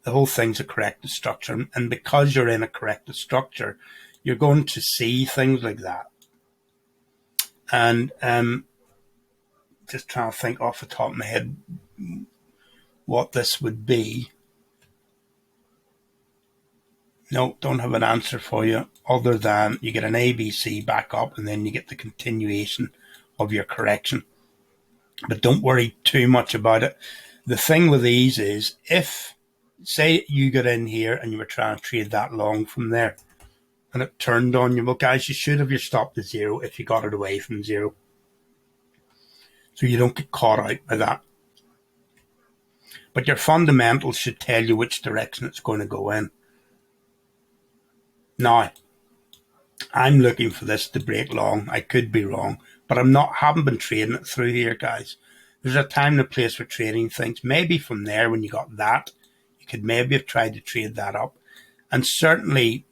The whole thing's a corrective structure. And because you're in a corrective structure, you're going to see things like that. And just trying to think off the top of my head what this would be. No, don't have an answer for you other than you get an ABC back up and then you get the continuation of your correction. But don't worry too much about it. The thing with these is, if, say you got in here and you were trying to trade that long from there and it turned on you, well guys, you should have your stop to zero if you got it away from zero. So you don't get caught out by that. But your fundamentals should tell you which direction it's going to go in. Now, I'm looking for this to break long. I could be wrong, but haven't been trading it through here, guys. There's a time and a place for trading things. Maybe from there, when you got that, you could maybe have tried to trade that up. And certainly,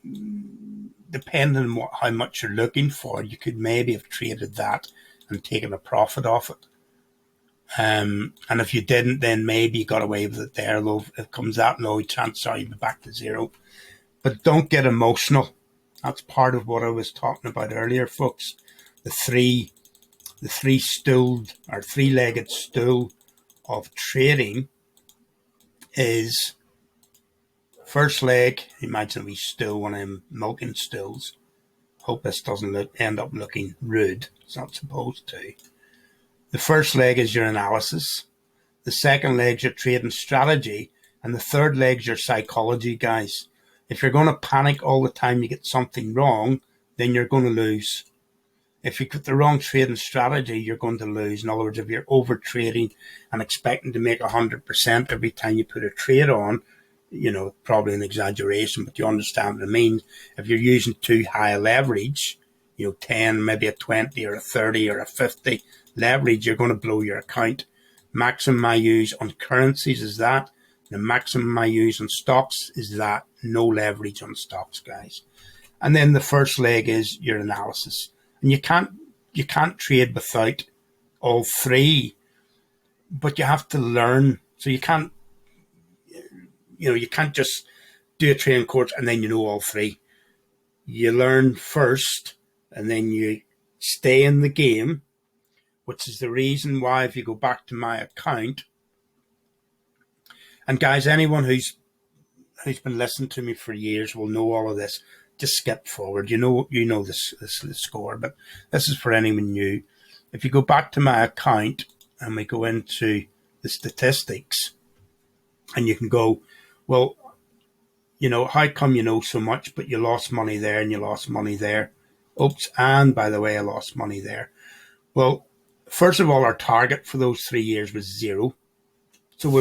depending on how much you're looking for, you could maybe have traded that and taken a profit off it. And if you didn't, then maybe you got away with it there. Though if it comes out low, chances are you'll be back to zero. But don't get emotional. That's part of what I was talking about earlier, folks. The three-legged stool of trading is first leg. Imagine a wee stool, one of them milking stools. Hope this doesn't end up looking rude. It's not supposed to. The first leg is your analysis. The second leg is your trading strategy. And the third leg is your psychology, guys. If you're going to panic all the time you get something wrong, then you're going to lose. If you get the wrong trading strategy, you're going to lose. In other words, if you're over trading and expecting to make 100% every time you put a trade on, probably an exaggeration, but you understand what I mean. If you're using too high a leverage, 10, maybe a 20 or a 30 or a 50 leverage, you're going to blow your account. Maximum I use on currencies is that. The maximum I use on stocks is that. No leverage on stocks, guys. And then the first leg is your analysis. And you can't trade without all three, but you have to learn. So you can't just do a training course and then you know all three. You learn first and then you stay in the game, which is the reason why if you go back to my account, and guys, anyone who's been listening to me for years will know all of this. Just skip forward. You know this the score, but this is for anyone new. If you go back to my account and we go into the statistics, and you can go, well, how come you know so much, but you lost money there and you lost money there? Oops, and by the way, I lost money there. Well, first of all, our target for those 3 years was zero. So we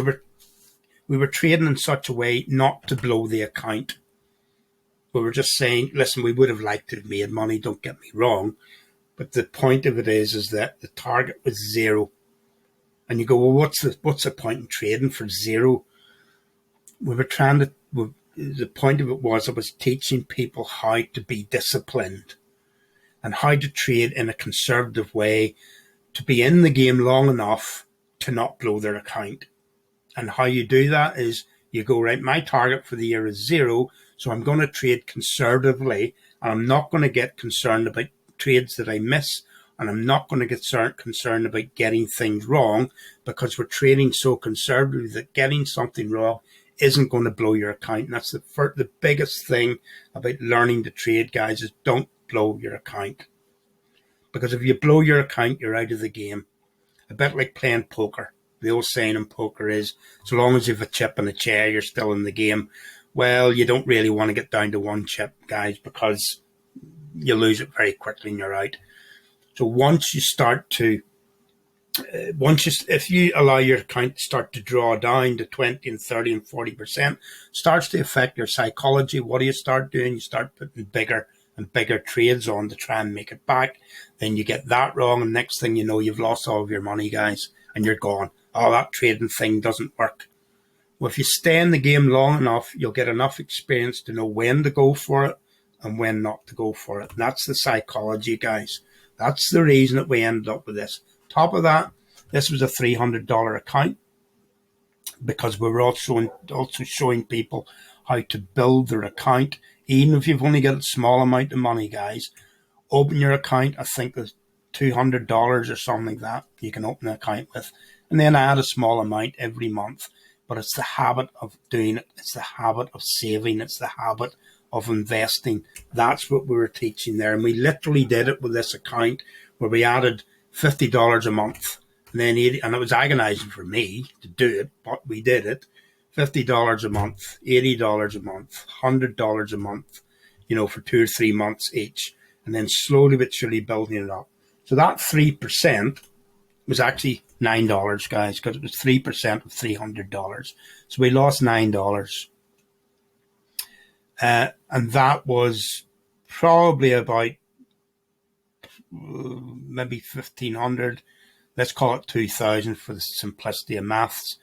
were trading in such a way not to blow the account. We were just saying, listen, we would have liked to have made money, don't get me wrong. But the point of it is that the target was zero. And you go, well, what's the point in trading for zero? The point of it was I was teaching people how to be disciplined and how to trade in a conservative way, to be in the game long enough to not blow their account. And how you do that is you go, right, my target for the year is zero, so I'm going to trade conservatively, and I'm not going to get concerned about trades that I miss, and I'm not going to get concerned about getting things wrong, because we're trading so conservatively that getting something wrong isn't going to blow your account. And that's the biggest thing about learning to trade, guys, is don't blow your account. Because if you blow your account, you're out of the game. A bit like playing poker. The old saying in poker is, so long as you have a chip and a chair, you're still in the game. Well, you don't really want to get down to one chip, guys, because you lose it very quickly and you're out. So if you allow your account to start to draw down to 20 and 30 and 40%, starts to affect your psychology. What do you start doing? You start putting bigger and bigger trades on to try and make it back. Then you get that wrong, and next thing you know, you've lost all of your money, guys, and you're gone. Oh, that trading thing doesn't work. Well, if you stay in the game long enough, you'll get enough experience to know when to go for it and when not to go for it. And that's the psychology, guys. That's the reason that we ended up with this. Top of that, This was a $300 account because we were also showing people how to build their account. Even if you've only got a small amount of money, guys, open your account. I think there's $200 or something like that you can open an account with, and then add a small amount every month. But it's the habit of doing it. It's the habit of saving. It's the habit of investing. That's what we were teaching there. And we literally did it with this account where we added $50 a month. And then and it was agonizing for me to do it, but we did it. $50 a month, $80 a month, $100 a month, for 2 or 3 months each. And then slowly but surely building it up. So that 3% was actually $9, guys, because it was 3% of $300. So we lost $9. And that was probably about maybe 1,500. Let's call it 2,000 for the simplicity of maths.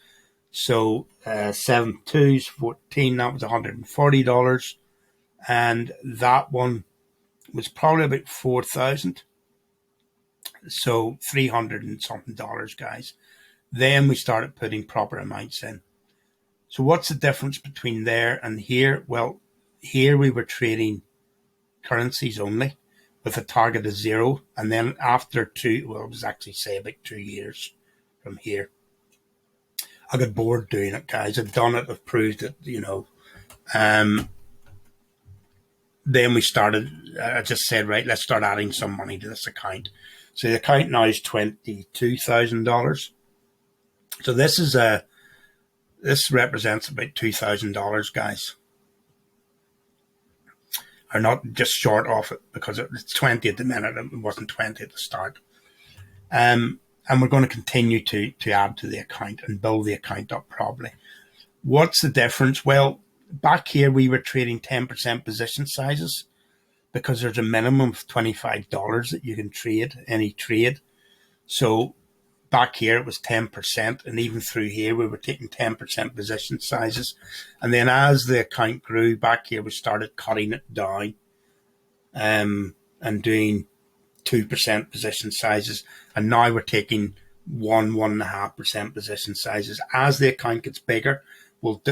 So 7 2s, 14, that was $140. And that one was probably about 4,000. So 300 and something dollars, guys. Then we started putting proper amounts in. So what's the difference between there and here? Well, here we were trading currencies only with a target of 0. And then after it was actually say about 2 years from here, I got bored doing it, guys. I've done it. I've proved it, Then we started, I just said, right, let's start adding some money to this account. So the account now is $22,000. So this represents about $2,000, guys. Are not just short of it because it's 20 at the minute. It wasn't 20 at the start. And we're going to continue to add to the account and build the account up properly. What's the difference? Well, back here we were trading 10% position sizes because there's a minimum of $25 that you can trade, any trade. So back here it was 10%, and even through here we were taking 10% position sizes. And then as the account grew back here, we started cutting it down and doing 2% position sizes. And now we're taking 1.5% position sizes. As the account gets bigger, we'll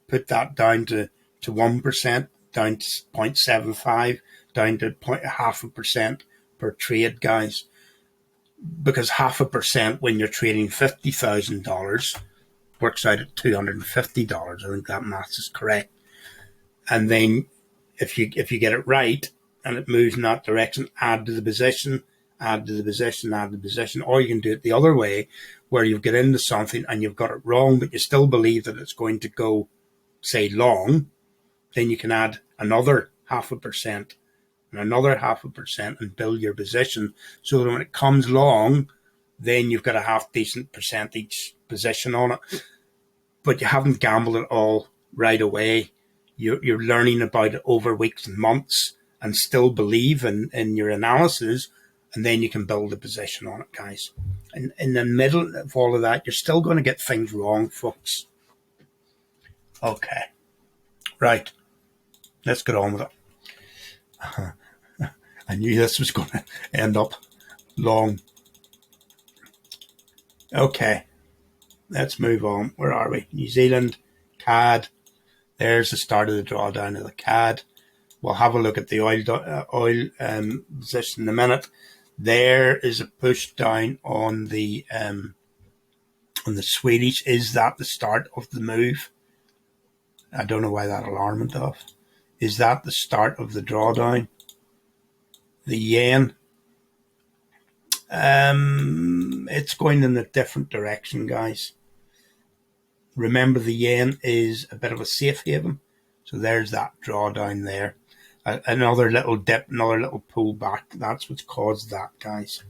put that down to 1%, down to 0.75, down to 0.5% per trade, guys. Because 0.5% when you're trading $50,000 works out at $250. I think that math is correct. And then if you get it right and it moves in that direction, add to the position, add to the position, add to the position. Or you can do it the other way, where you've got into something and you've got it wrong, but you still believe that it's going to go, say, long. Then you can add another 0.5% and another 0.5% and build your position so that when it comes long, then you've got a half decent percentage position on it. But you haven't gambled it all right away. You're learning about it over weeks and months and still believe in your analysis, and then you can build a position on it, guys. And in the middle of all of that, you're still going to get things wrong, folks. Okay. Right. Let's get on with it. I knew this was going to end up long. Okay, let's move on. Where are we? New Zealand, CAD. There's the start of the drawdown of the CAD. We'll have a look at the oil position in a minute. There is a push down on the Swedish. Is that the start of the move? I don't know why that alarm went off. Is that the start of the drawdown? The yen, it's going in a different direction, guys. Remember, the yen is a bit of a safe haven. So there's that drawdown there. Another little dip, another little pull back. That's what's caused that, guys.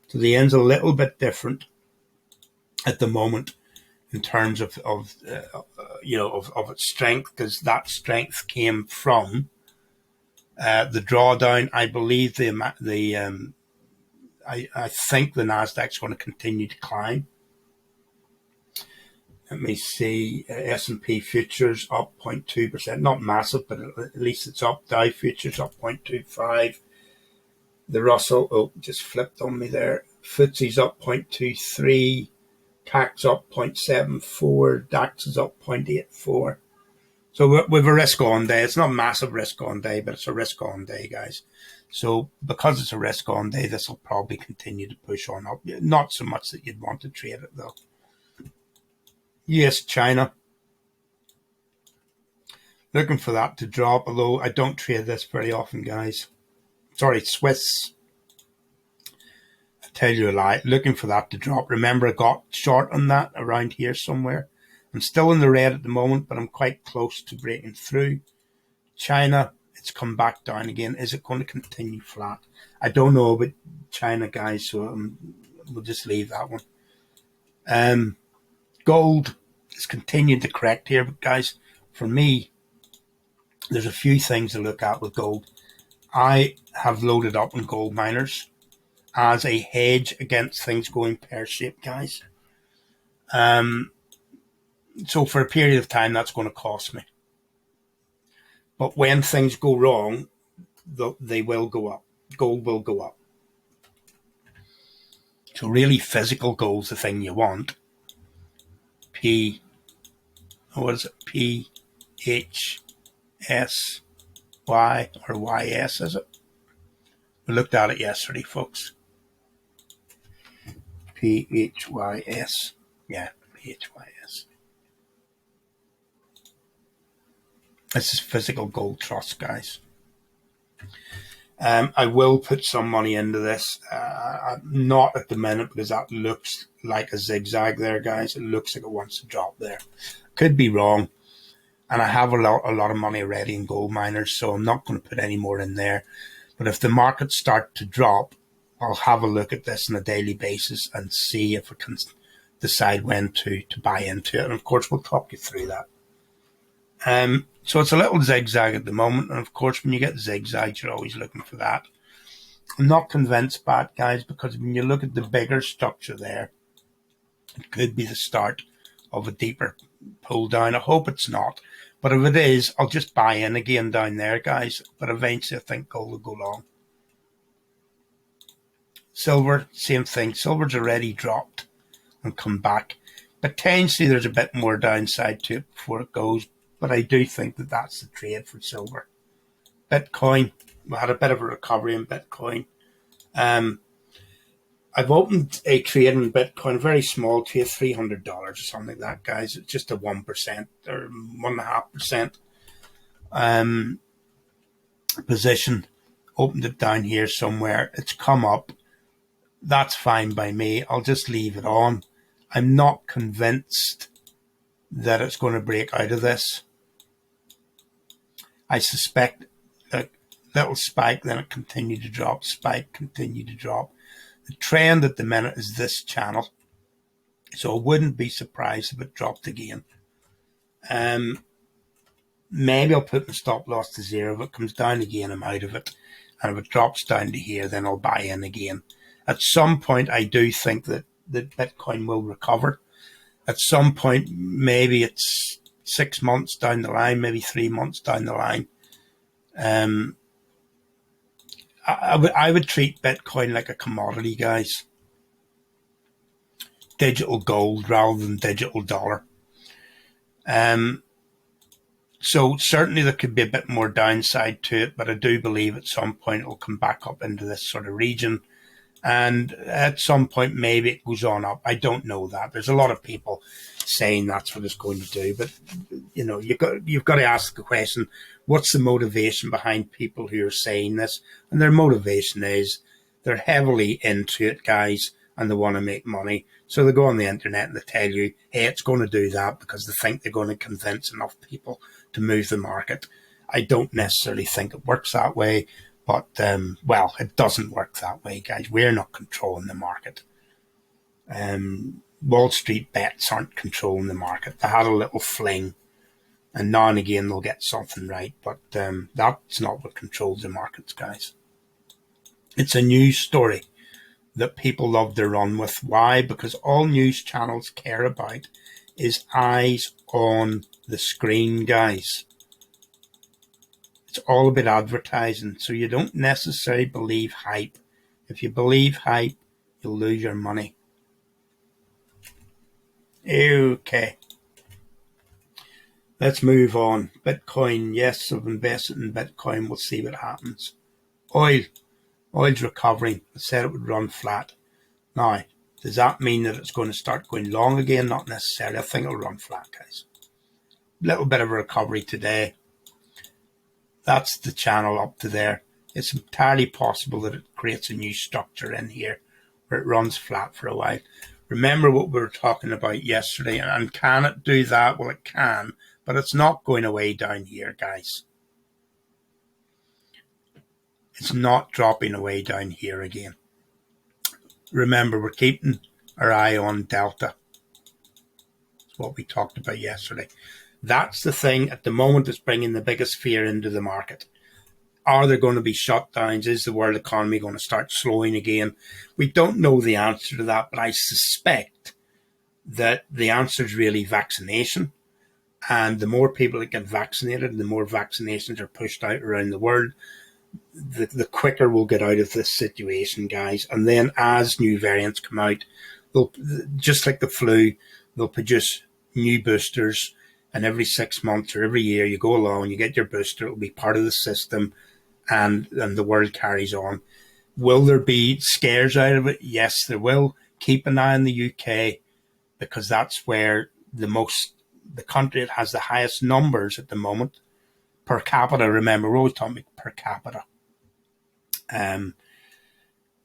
So the yen's a little bit different at the moment in terms of its strength, because that strength came from the drawdown. I believe I think the Nasdaq's going to continue to climb. Let me see. S&P futures up 0.2%, not massive, but at least it's up. Dow futures up 0.25. The Russell, just flipped on me there. FTSE's up 0.23, CAC's up 0.74, DAX is up 0.84. So we've a risk on day. It's not a massive risk on day, but it's a risk on day, guys. So because it's a risk on day, this will probably continue to push on up. Not so much that you'd want to trade it though. US China. Looking for that to drop, although I don't trade this very often, guys. Sorry, Swiss. I tell you a lie. Looking for that to drop. Remember, I got short on that around here somewhere. I'm still in the red at the moment, but I'm quite close to breaking through. China, it's come back down again. Is it going to continue flat? I don't know about China, guys, so we'll just leave that one. Gold has continued to correct here, but guys, for me, there's a few things to look at with gold. I have loaded up on gold miners as a hedge against things going pear-shaped, guys. So for a period of time, that's going to cost me. But when things go wrong, they will go up. Gold will go up. So really, physical gold's the thing you want. What is it? PHSY or YS, is it? We looked at it yesterday, folks. PHYS. Yeah, PHYS. This is physical gold trust, guys. I will put some money into this. Not at the minute because that looks like a zigzag there, guys. It looks like it wants to drop there. Could be wrong. And I have a lot of money already in gold miners, so I'm not going to put any more in there. But if the markets start to drop, I'll have a look at this on a daily basis and see if I can decide when to buy into it. And of course, we'll talk you through that. So it's a little zigzag at the moment. And of course, when you get zigzags, you're always looking for that. I'm not convinced by it, guys, because when you look at the bigger structure there, it could be the start of a deeper pull down. I hope it's not. But if it is, I'll just buy in again down there, guys. But eventually, I think gold will go long. Silver, same thing. Silver's already dropped and come back. Potentially, there's a bit more downside to it before it goes. But I do think that that's the trade for silver. Bitcoin, we had a bit of a recovery in Bitcoin. I've opened a trade in Bitcoin, a very small trade, $300 or something like that, guys. It's just a 1% or 1.5% position. Opened it down here somewhere. It's come up. That's fine by me. I'll just leave it on. I'm not convinced that it's going to break out of this. I suspect a little spike, then it continued to drop, spike, continued to drop. The trend at the minute is this channel. So I wouldn't be surprised if it dropped again. Maybe I'll put my stop loss to 0. If it comes down again, I'm out of it. And if it drops down to here, then I'll buy in again. At some point, I do think that Bitcoin will recover. At some point, maybe it's 6 months down the line, maybe 3 months down the line. I would treat Bitcoin like a commodity, guys. Digital gold rather than digital dollar. So certainly there could be a bit more downside to it, but I do believe at some point it will come back up into this sort of region. And at some point, maybe it goes on up. I don't know that. There's a lot of people saying that's what it's going to do. But, you know, you've got to ask the question, what's the motivation behind people who are saying this? And their motivation is they're heavily into it, guys, and they want to make money. So they go on the internet and they tell you, hey, it's going to do that because they think they're going to convince enough people to move the market. I don't necessarily think it works that way. But, well, it doesn't work that way, guys. We're not controlling the market. Wall Street bets aren't controlling the market. They had a little fling, and now and again they'll get something right. But that's not what controls the markets, guys. It's a news story that people love to run with. Why? Because all news channels care about is eyes on the screen, guys. It's all about advertising, so you don't necessarily believe hype. If you believe hype, you'll lose your money. Okay. Let's move on. Bitcoin. Yes, I've invested in Bitcoin. We'll see what happens. Oil's recovering. I said it would run flat. Now, does that mean that it's going to start going long again? Not necessarily. I think it'll run flat, guys. Little bit of a recovery today. That's the channel up to there. It's entirely possible that it creates a new structure in here where it runs flat for a while. Remember what we were talking about yesterday, and can it do that? Well, it can, but it's not going away down here, guys. It's not dropping away down here again. Remember, we're keeping our eye on Delta. That's what we talked about yesterday. That's the thing at the moment that's bringing the biggest fear into the market. Are there going to be shutdowns? Is the world economy going to start slowing again? We don't know the answer to that, but I suspect that the answer is really vaccination. And the more people that get vaccinated, and the more vaccinations are pushed out around the world, the quicker we'll get out of this situation, guys. And then as new variants come out, they'll, just like the flu, they'll produce new boosters. And every 6 months or every year you go along, you get your booster, it'll be part of the system, and the world carries on. Will there be scares out of it? Yes, there will. Keep an eye on the UK, because that's where the country that has the highest numbers at the moment per capita. Remember, we're always talking about per capita.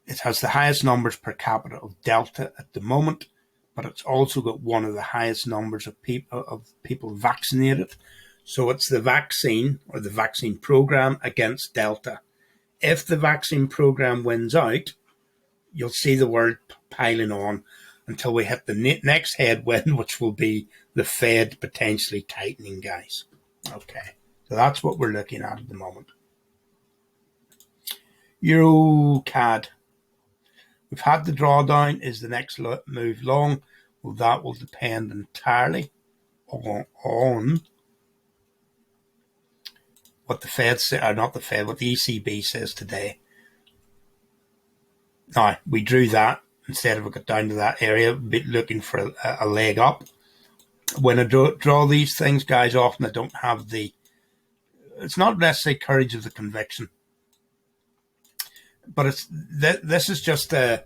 It has the highest numbers per capita of Delta at the moment, but it's also got one of the highest numbers of people vaccinated. So it's the vaccine, or the vaccine program, against Delta. If the vaccine program wins out, you'll see the world piling on until we hit the next headwind, which will be the Fed potentially tightening, guys. Okay, so that's what we're looking at the moment. EuroCAD. We've had the drawdown. Is the next move long? Well, that will depend entirely on what the Fed or not the Fed, what the ECB says today. Now, we drew that instead of it got down to that area, looking for a leg up. When I draw these things, guys, often I don't have it's not necessarily courage of the conviction, but this is just a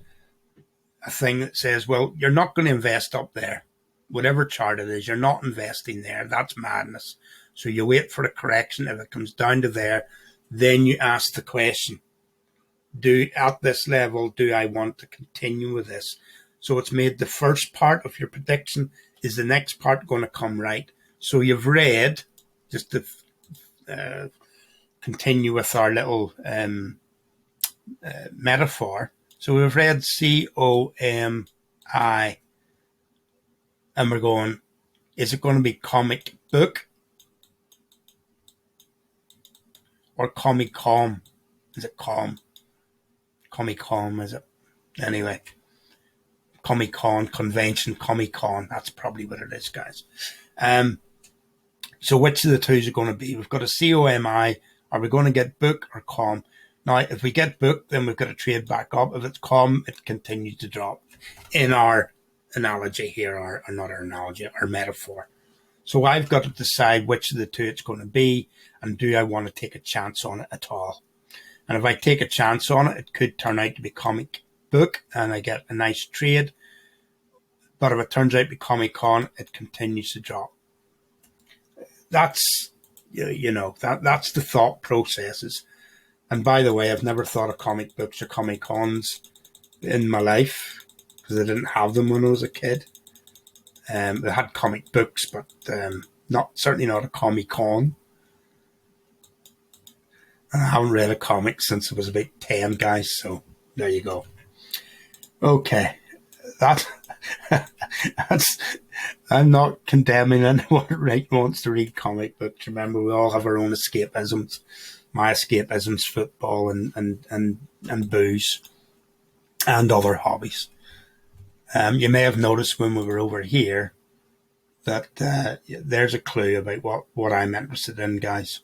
thing that says, well, you're not going to invest up there. Whatever chart it is, you're not investing there. That's madness. So you wait for a correction. If it comes down to there, then you ask the question, at this level, do I want to continue with this? So it's made the first part of your prediction. Is the next part going to come right? So you've read, just to continue with our little metaphor. So we've read COMI, and we're going, is it going to be comic book or comic-com? Is it com? Comic-con, is it? Anyway, Comic-Con, convention, Comic-Con, that's probably what it is, guys. So which of the two is it going to be? We've got a COMI. Are we going to get book or com? Now, if we get book, then we've got to trade back up. If it's com, it continues to drop in our analogy here, or not our analogy, our metaphor. So I've got to decide which of the two it's going to be, and do I want to take a chance on it at all? And if I take a chance on it, it could turn out to be comic book, and I get a nice trade. But if it turns out to be Comic-Con, it continues to drop. That's, that's the thought processes. And by the way, I've never thought of comic books or Comic-Cons in my life, because I didn't have them when I was a kid. I had comic books, but certainly not a Comic-Con. And I haven't read a comic since I was about 10, guys, so there you go. Okay, I'm not condemning anyone who wants to read comic books. Remember, we all have our own escapisms. My escapism's football and booze and other hobbies. You may have noticed when we were over here that there's a clue about what I'm interested in, guys.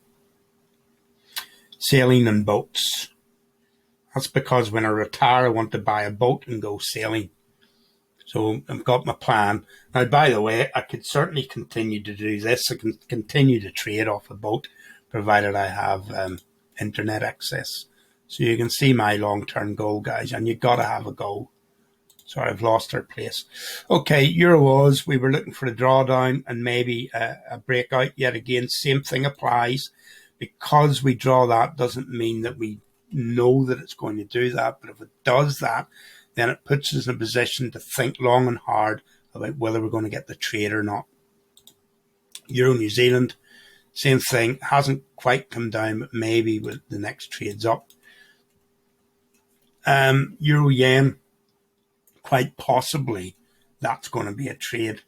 Sailing and boats. That's because when I retire, I want to buy a boat and go sailing. So I've got my plan. Now, by the way, I could certainly continue to do this. I can continue to trade off a boat, provided I have internet access. So you can see my long-term goal, guys, and you've got to have a goal. Sorry, I've lost our place. Okay, Euro Oz, we were looking for a drawdown and maybe a breakout yet again. Same thing applies. Because we draw that doesn't mean that we know that it's going to do that. But if it does that, then it puts us in a position to think long and hard about whether we're going to get the trade or not. Euro New Zealand, same thing. Hasn't quite come down, but maybe with the next trades up. Euro Yen, quite possibly that's going to be a trade.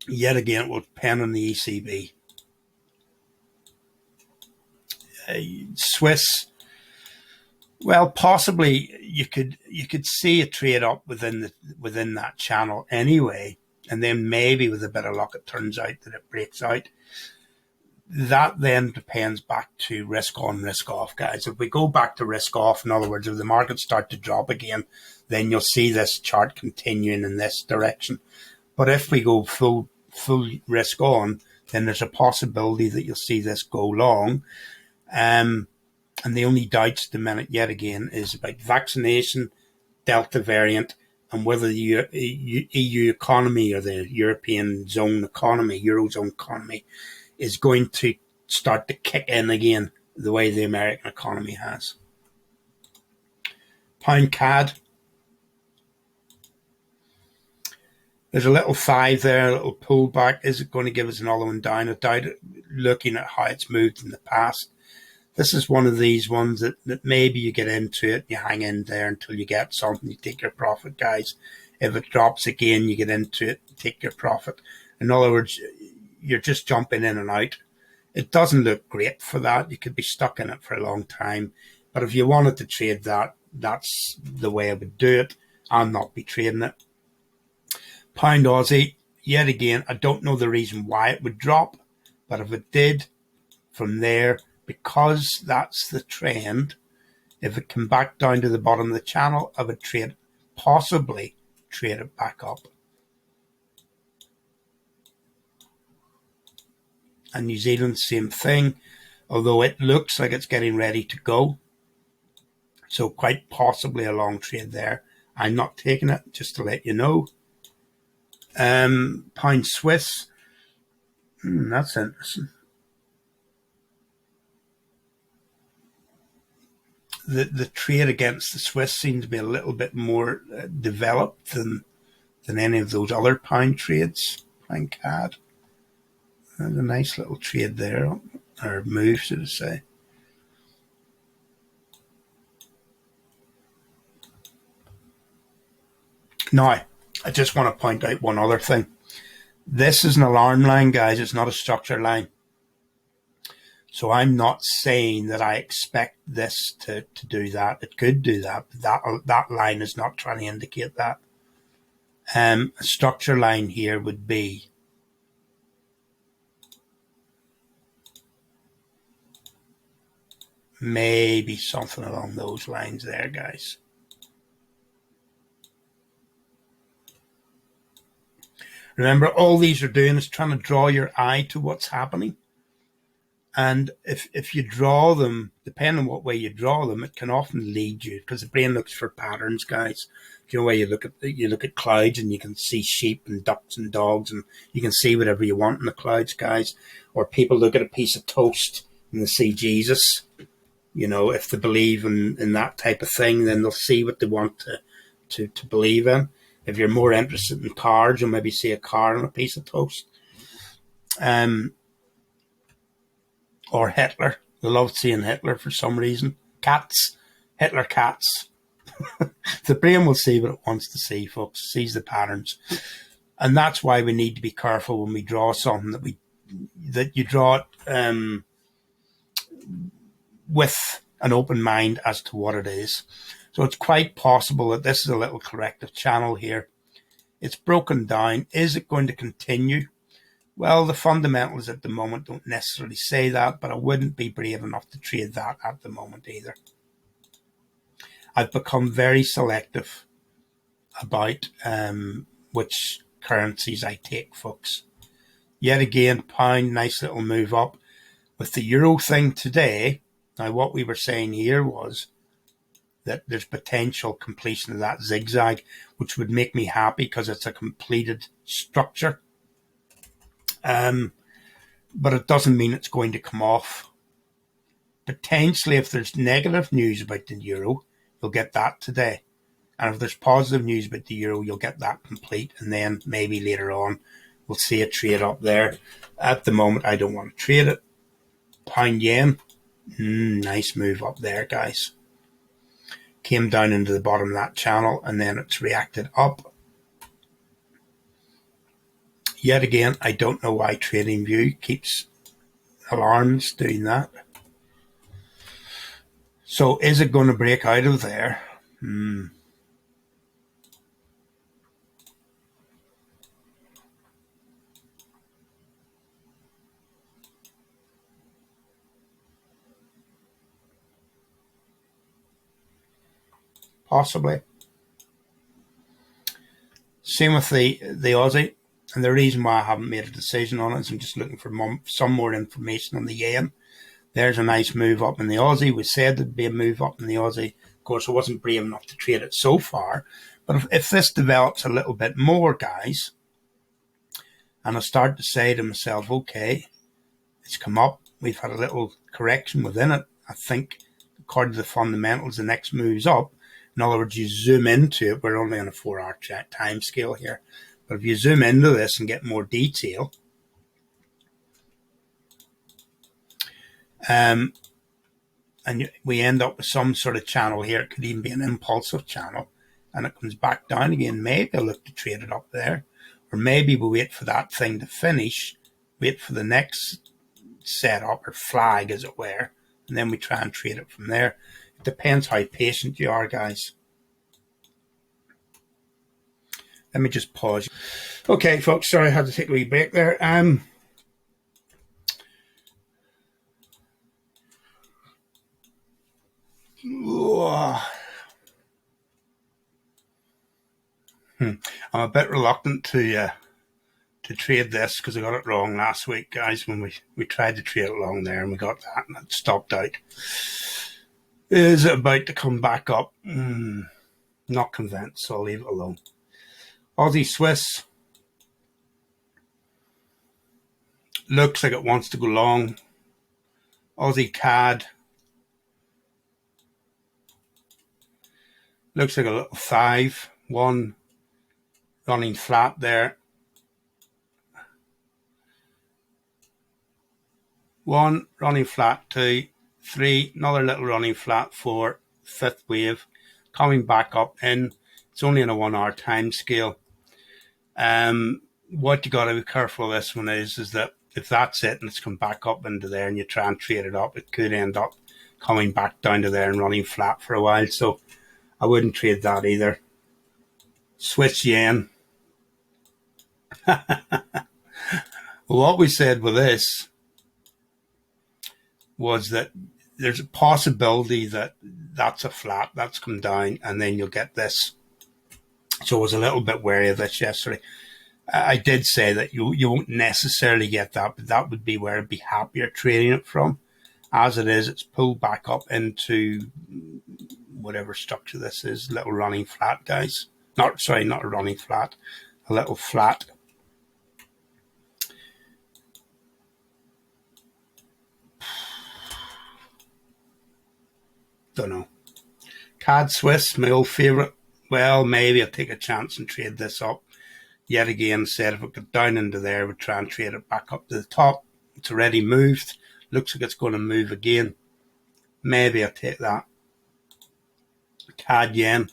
Yet again, it will depend on the ECB. Swiss, well, possibly you could see a trade up within that channel anyway, and then maybe with a bit of luck it turns out that it breaks out. That then depends back to risk on, risk off, guys. If we go back to risk off, in other words, if the markets start to drop again, then you'll see this chart continuing in this direction. But if we go full risk on, then there's a possibility that you'll see this go long. And the only doubts at the minute, yet again, is about vaccination, Delta variant, and whether the EU economy or the European zone economy, Eurozone economy, is going to start to kick in again the way the American economy has. Pound CAD. There's a little 5 there, a little pullback. Is it going to give us another one down? I doubt it, looking at how it's moved in the past. This is one of these ones that maybe you get into it, you hang in there until you get something, you take your profit, guys. If it drops again, you get into it, take your profit. In other words, you're just jumping in and out. It doesn't look great for that. You could be stuck in it for a long time. But if you wanted to trade that, that's the way I would do it. I'll not be trading it. Pound Aussie, yet again, I don't know the reason why it would drop. But if it did, from there, because that's the trend, if it came back down to the bottom of the channel, I would possibly trade it back up. And New Zealand, same thing, although it looks like it's getting ready to go. So quite possibly a long trade there. I'm not taking it, just to let you know. Pound Swiss, that's interesting. The trade against the Swiss seems to be a little bit more developed than any of those other pound trades. Pound CAD. There's a nice little trade there, or move, should I say. Now, I just want to point out one other thing. This is an alarm line, guys. It's not a structure line. So I'm not saying that I expect this to do that. It could do that, but that line is not trying to indicate that. A structure line here would be maybe something along those lines there, guys. Remember, all these are doing is trying to draw your eye to what's happening. And if you draw them, depending on what way you draw them, it can often lead you, because the brain looks for patterns, guys. You know, where you look at clouds and you can see sheep and ducks and dogs, and you can see whatever you want in the clouds, guys. Or people look at a piece of toast and they see Jesus. You know, if they believe in that type of thing, then they'll see what they want to believe in. If you're more interested in cars, you'll maybe see a car on a piece of toast. Or Hitler. They love seeing Hitler for some reason. Cats. Hitler cats. The brain will see what it wants to see, folks. It sees the patterns. And that's why we need to be careful when we draw something, that you draw it with an open mind as to what it is. So it's quite possible that this is a little corrective channel here. It's broken down. Is it going to continue? Well, the fundamentals at the moment don't necessarily say that, but I wouldn't be brave enough to trade that at the moment either. I've become very selective about which currencies I take, folks. Yet again, pound, nice little move up. With the euro thing today, now what we were saying here was that there's potential completion of that zigzag, which would make me happy because it's a completed structure. But it doesn't mean it's going to come off. Potentially, if there's negative news about the euro, you'll get that today. And if there's positive news about the euro, you'll get that complete. And then maybe later on, we'll see a trade up there. At the moment, I don't want to trade it. Pound yen. Nice move up there, guys. Came down into the bottom of that channel, and then it's reacted up. Yet again, I don't know why TradingView keeps alarms doing that. So is it going to break out of there? Possibly. Same with the Aussie. And the reason why I haven't made a decision on it is I'm just looking for some more information on the yen. There's a nice move up in the Aussie. We said there'd be a move up in the Aussie. Of course, I wasn't brave enough to trade it so far. But if this develops a little bit more, guys, and I start to say to myself, okay, it's come up. We've had a little correction within it. I think, according to the fundamentals, the next move's up. In other words, you zoom into it. We're only on a 4-hour time scale here. But if you zoom into this and get more detail, and we end up with some sort of channel here. It could even be an impulsive channel, and it comes back down again. Maybe I'll look to trade it up there, or maybe we'll wait for that thing to finish, wait for the next setup or flag, as it were, and then we try and trade it from there. It depends how patient you are, guys. Let me just pause. Okay, folks, sorry I had to take a wee break there. I'm a bit reluctant to trade this because I got it wrong last week, guys, when we tried to trade it along there and we got that and it stopped out. Is it about to come back up? Not convinced, so I'll leave it alone. Aussie Swiss looks like it wants to go long. Aussie CAD looks like a little 5-1 running flat there. 1 running flat, 2, 3, another little running flat, 4, 5th wave, coming back up in. It's only on a 1-hour time scale. What you got to be careful of this one is that if that's it and it's come back up into there and you try and trade it up, it could end up coming back down to there and running flat for a while. So I wouldn't trade that either. Swiss yen. What we said with this was that there's a possibility that that's a flat, that's come down, and then you'll get this. So I was a little bit wary of this yesterday. I did say that you won't necessarily get that, but that would be where I'd be happier trading it from. As it is, it's pulled back up into whatever structure this is, little running flat, guys. Not a running flat, a little flat. Don't know. CAD Swiss, my old favourite. Well, maybe I'll take a chance and trade this up. Yet again, said if it got down into there, we'd try and trade it back up to the top. It's already moved. Looks like it's going to move again. Maybe I'll take that. CAD yen,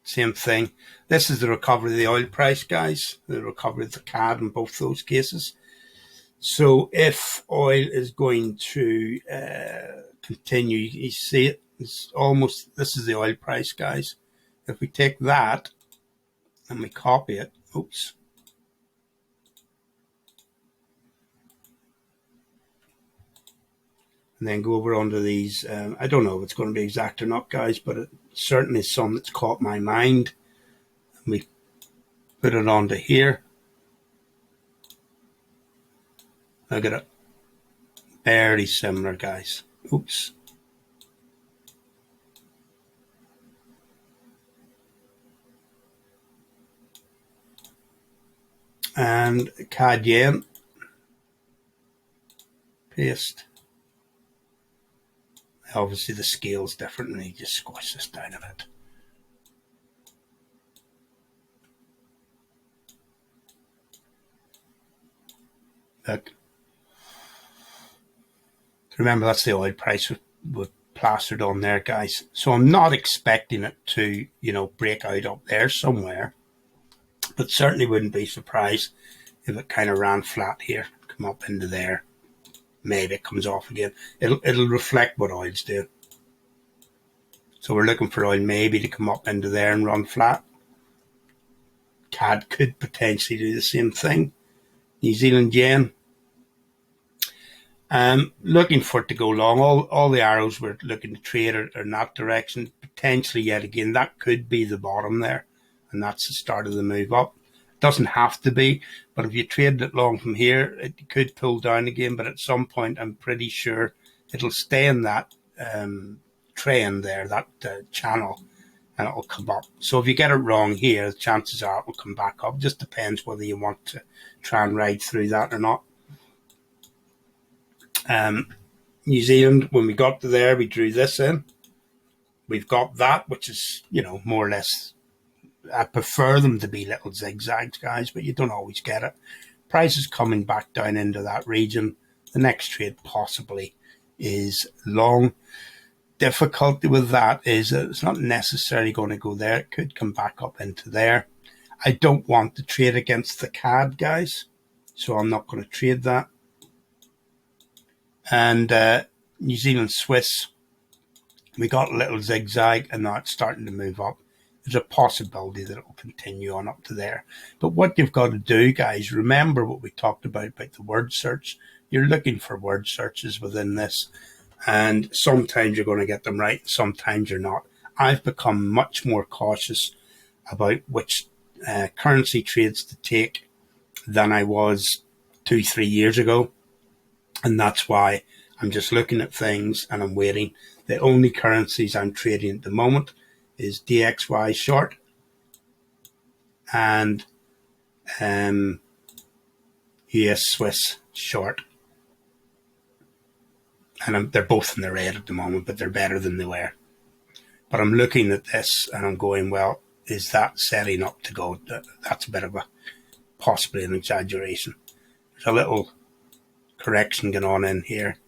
same thing. This is the recovery of the oil price, guys. The recovery of the CAD in both those cases. So if oil is going to continue, you see it. It's almost, this is the oil price, guys. If we take that and we copy it, oops. and then go over onto these. I don't know if it's going to be exact or not, guys, but it certainly is some that's caught my mind. And we put it onto here. Look at it. Very similar, guys. Oops. And CAD yen. Paste. Obviously the scale's different, and you just squash this down a bit. Look. Remember, that's the oil price with plastered on there, guys. So I'm not expecting it to, break out up there somewhere. But certainly wouldn't be surprised if it kind of ran flat here, come up into there. Maybe it comes off again. It'll reflect what oil's doing. So we're looking for oil maybe to come up into there and run flat. CAD could potentially do the same thing. New Zealand yen. Looking for it to go long. All the arrows we're looking to trade are in that direction. Potentially yet again, that could be the bottom there. And that's the start of the move up. It doesn't have to be, but if you traded it long from here, it could pull down again. But at some point, I'm pretty sure it'll stay in that trend there, that channel, and it'll come up. So if you get it wrong here, the chances are it will come back up. Just depends whether you want to try and ride through that or not. New Zealand, when we got to there, we drew this in. We've got that, which is, more or less, I prefer them to be little zigzags, guys, but you don't always get it. Price is coming back down into that region. The next trade possibly is long. Difficulty with that is that it's not necessarily going to go there. It could come back up into there. I don't want to trade against the CAD, guys, so I'm not going to trade that. And New Zealand Swiss, we got a little zigzag, and now it's starting to move up. There's a possibility that it will continue on up to there. But what you've got to do, guys, remember what we talked about the word search. You're looking for word searches within this, and sometimes you're going to get them right, sometimes you're not. I've become much more cautious about which currency trades to take than I was 2-3 years ago. And that's why I'm just looking at things and I'm waiting. The only currencies I'm trading at the moment is DXY short and US Swiss short. And they're both in the red at the moment, but they're better than they were. But I'm looking at this and I'm going, well, is that setting up to go? That's a bit of possibly an exaggeration. There's a little correction going on in here.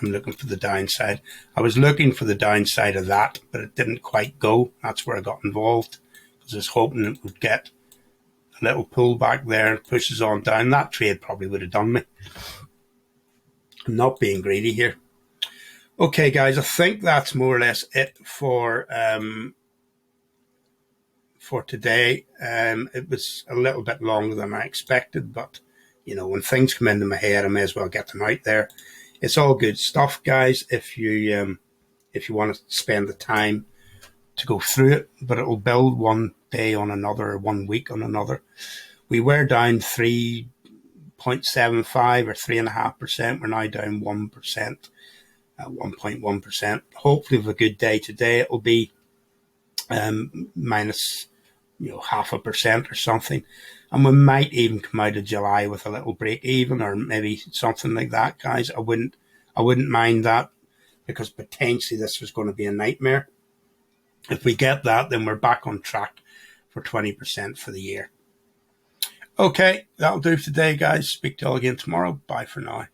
I'm looking for the downside. I was looking for the downside of that, but it didn't quite go. That's where I got involved, because I was hoping it would get a little pullback there and pushes on down. That trade probably would have done me. I'm not being greedy here. Okay, guys, I think that's more or less it for today. It was a little bit longer than I expected, but when things come into my head, I may as well get them out there. It's all good stuff, guys, if you want to spend the time to go through it, but it will build one day on another, or 1 week on another. We were down 3.75 or 3.5%. We're now down 1%, 1.1%. Hopefully with a good day today, it will be minus 0.5% or something. And we might even come out of July with a little break even, or maybe something like that, guys. I wouldn't mind that, because potentially this was going to be a nightmare. If we get that, then we're back on track for 20% for the year. Okay, that'll do for today, guys. Speak to you all again tomorrow. Bye for now.